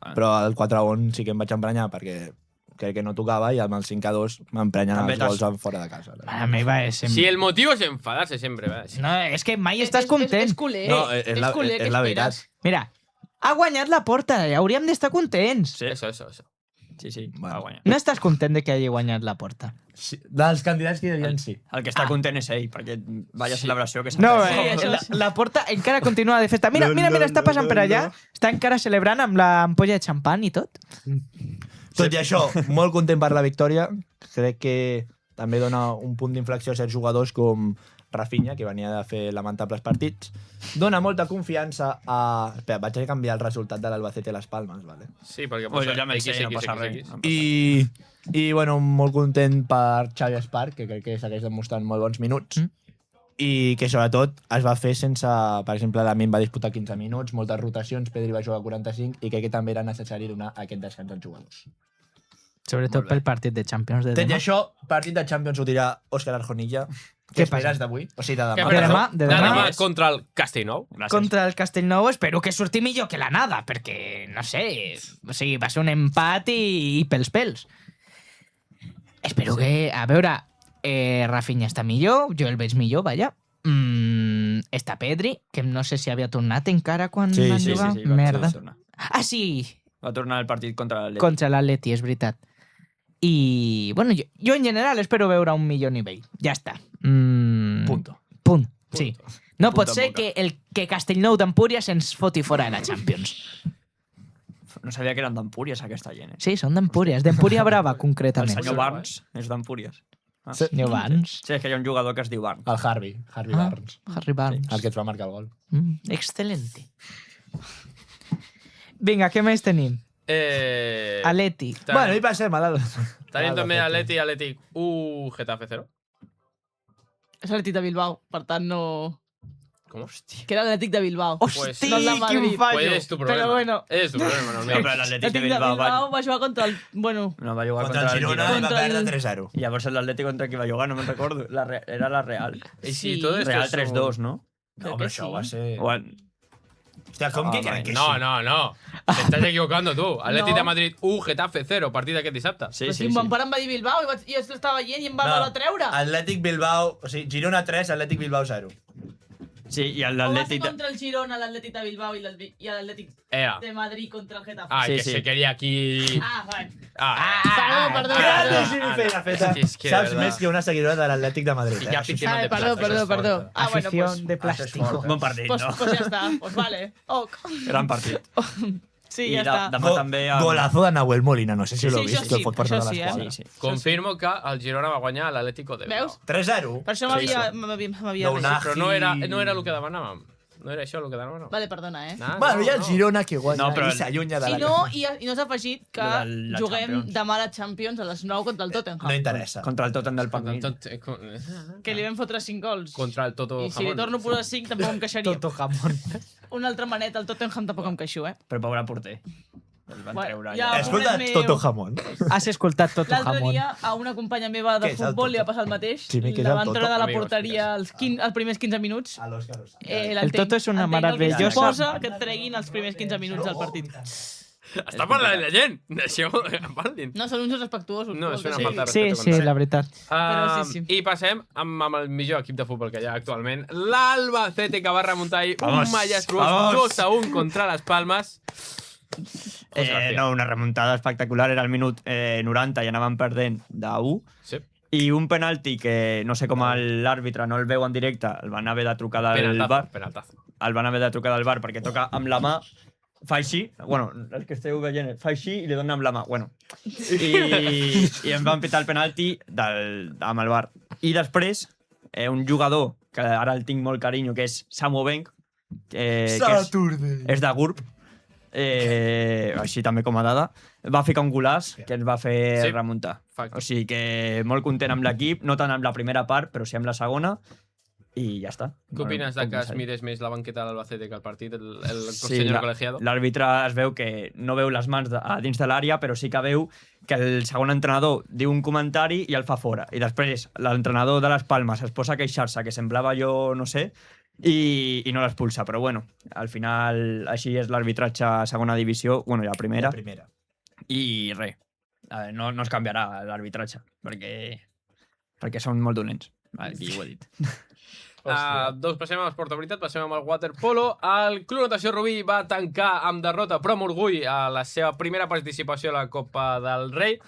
Però el 4-1 sí que em vaig emprenyar perquè crec que no tocava i amb el 5-2 m'emprenyen També els gols fora de casa. A mi va ser... Si el motivo es enfadarse siempre, ¿verdad? No, és que mai estàs content. És culer. No, és la culer, què veritat. esperes? Mira, ha guanyat la Porta, hauríem d'estar contents. Sí, Eso. sí, Bueno. va guanyar. No estàs content de que hagi guanyat la Porta. Sí, dels candidats que hi havia, sí. El que està content és ell, perquè vaya celebració que s'ha No, fet. això la Porta encara continua de festa. Mira, està passant per allà. Està encara celebrant amb l'ampolla de xampany i tot. Tot i això, molt content per la victòria. Crec que també dona un punt d'inflexió a certs jugadors com Rafinha, que venia de fer lamentables partits. Dona molta confiança a... Espera, vaig a canviar el resultat de l'Albacete Las Palmas, vale? Sí, perquè Bueno, ja me'n sé, no passa res. I bueno, molt content per Xavi Esparc, que crec que segueix demostrant molt bons minuts. I que sobretot es va fer sense... Per exemple, Lamine va disputar 15 minuts, moltes rotacions, Pedri va jugar 45 i crec que també era necessari donar aquest descans als jugadors. Sobretot pel partit de Champions de Tot i demà. això, partit de Champions ho dirà Òscar Arjonilla. Què Què esperes d'avui? O sigui, de Què demà. De demà, de demà. demà contra el Castellnou. Gràcies. Contra el Castellnou espero que surti millor que la nada, perquè, no sé, o sigui, va ser un empat i pels pels. Espero que... A veure, Rafinha està millor, jo el veig millor, vaja. Està Pedri, que no sé si havia tornat encara quan Sí, van sí, jugar. va Merda. tornar. Ah, sí, Va tornar el partit contra l'Atleti. contra l'Atleti, és veritat. I, bueno, jo en general espero veure un millor nivell. Ja està. Punto. Punt. Sí. No pot Punto, ser punto. que Castellnou d'Empúries ens foti fora de la Champions. No sabia que eren d'Empúries, aquesta gent. Sí, són d'Empúries. D'Empúria Brava, El concretament. senyor Barnes és d'Empúries. Senyor Barnes. Sí, és que hi ha un jugador que es diu Barnes. El Harvey Barnes. Harry Barnes. El que et va marcar el gol. Excelente. Vinga, què més tenim? Atleti. Bueno, i passem a Tenim també Atlètic 1, Getafe 0. És l'Atlètic de Bilbao, per tant no... Com? Que era l'Atlètic de Bilbao. Hosti, no el de Madrid. quin fallo. Pues és tu problema. Però bueno. És tu problema, no el No, meu. però l'Atlètic L'Atlètic de de Bilbao Bilbao va jugar contra el... Bueno, no, va jugar Contra el Girona i va Contra el- perdre 3-0. I llavors l'Atlètic contra qui va jugar, no me'n recordo. Era la Real. I Sí. todo esto Real son- 3-2, no? No, Crec però que això sí. va ser... O... Hòstia, com que crec que sí? No. Te estás equivocando tú. Atlètic No. de Madrid 1, Getafe 0, partit d'aquest dissabte. Sí, però sí, si sí. mon pare em va dir Bilbao i jo l'estava veient i em va voler treure. Atlètic Bilbao... O sigui, Girona 3, Atlètic Bilbao 0. Sí, i O va ser l'Atlètic... contra el Girona, l'Atlètic de Bilbao i l'Atlètic Era. de Madrid contra el Getafe. Ah, Sí, que sí. se quería aquí... Ah, vale. Perdó. Grande Jimmy Pérez. És que, de Saps verdad. més que una seguidora de l'Atlètic de Madrid. I que afición de Perdó. Ah, bueno, Afición pues... de plástico. Bon partit, Pues, no? pues ja està, pues vale. Ok. Gran partit. Sí, I ja està. demà també... Golazo de Nahuel Molina, no sé si Sí, l'ho això vist, el sí, pot portar això a sí, l'esquadra. Sí, sí. Confirmo que el Girona va guanyar a l'Atlético de Bilbao. Veus? 3-0. Per això m'havia No, regit. Però no era el que demanàvem. No era això el que demanàvem. Vale, perdona, Bueno, hi ha el Girona que guanya No, però i s'allunya de Si la... no, i no s'ha afegit que De la juguem Champions. demà a la Champions a les 9 contra el Tottenham. No interessa. Contra el Tottenham del Contra el Pagmir. Que li vam fotre 5 gols. Contra el Toto I si li Jamón. torno a posar 5 tampoc em queixaria. Toto jamón. Una altra maneta, el Tottenham tampoc em queixo, eh? Però pobre porter. El van Bueno, treure ja, ja. Escolta, pobret meu. Toto Jamón. Has escoltat Toto L'altre jamón. dia a una companya meva de Què és el futbol li va Toto? passar el mateix. Sí, que és La el van Toto. treure de la Amigos, porteria els primers 15 minuts. A l'Òscar. El Toto és una entenc el que meravellosa- suposa que et treguin els primers 15 minuts del partit. Està parlant la gent. Això, parlin. No, són uns respectuosos. No, és una Sí. falta de Sí, respecte. sí, la veritat. Però sí. I passem amb el millor equip de futbol que hi ha actualment. L'Albacete, que va remuntar ahir un majestuós 2-1 contra les Palmes. No, una remuntada espectacular. Era el minut 90 i anaven perdent de 1. Sí. I un penalti que no sé com l'àrbitre no el veu en directe, el van haver de trucar del bar. Penaltazo. El van haver de trucar del bar perquè toca amb la mà, fa així, bueno, els que esteu veient, fa així i li dona amb la mà, bueno. I em van pitar el penalti amb el bar. I després, un jugador, que ara el tinc molt carinyo, que és Samu Benk, que és de GURB, així també com a dada, va ficar un golaç que ens va fer Sí. remuntar. Fact. O sigui que molt content amb l'equip, no tant amb la primera part, però sí amb la segona, i ja està. Què opines de poc que més es a dir. mirés més la banqueta de l'Albacete que el partit, el Sí, senyor col·legiado? l'àrbitre es veu que no veu les mans a dins de l'àrea, però sí que veu que el segon entrenador diu un comentari i el fa fora. I després l'entrenador de les Palmes es posa a queixar-se, que semblava jo, no sé, i no l'expulsa. Però bueno, al final així és l'arbitratge a segona divisió, bueno, i a primera. La primera. I res, no es canviarà l'arbitratge, perquè són molt dolents. Aquí ho he dit. Doncs passem a l'esport de veritat, passem amb el waterpolo. El Club Natació Rubí va tancar amb derrota però amb orgull a la seva primera participació a la Copa del Rei,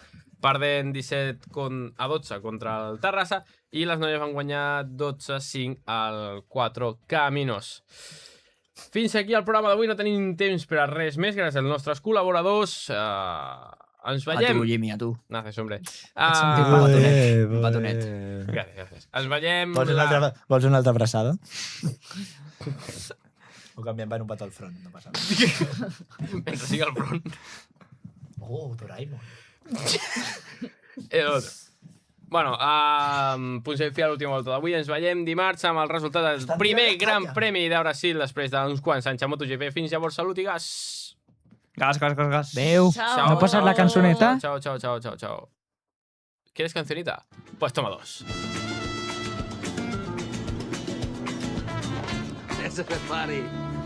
perdent 17-12 contra el Terrassa, i les noies van guanyar 12-5 al 4 Caminos. Fins aquí el programa d'avui, no tenim temps per a res més, gràcies als nostres col·laboradors. Ens A veiem... tu, Jimmy, a tu. Gràcies, hombre. Un petonet. Gràcies. Ens veiem... Vols una altra abraçada? Ho canviem per un petó al front, no passa res. Mentre sigui al front. Oh, Doraemon. Bueno, posem fi a l'última volta d'avui. Ens veiem dimarts amb el resultat del primer gran premi de Brasil després d'uns quants anys a MotoGP. Fins llavors, salut i gas. Gas. Adéu. Chao. ¿No pasas la cançoneta? Chao. ¿Quieres cancionita? Pues toma 2. Ese Ferrari.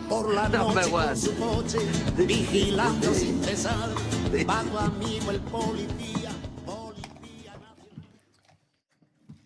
Por la Number noche one. con su coche, vigilando sin cesar, va tu amigo el policía.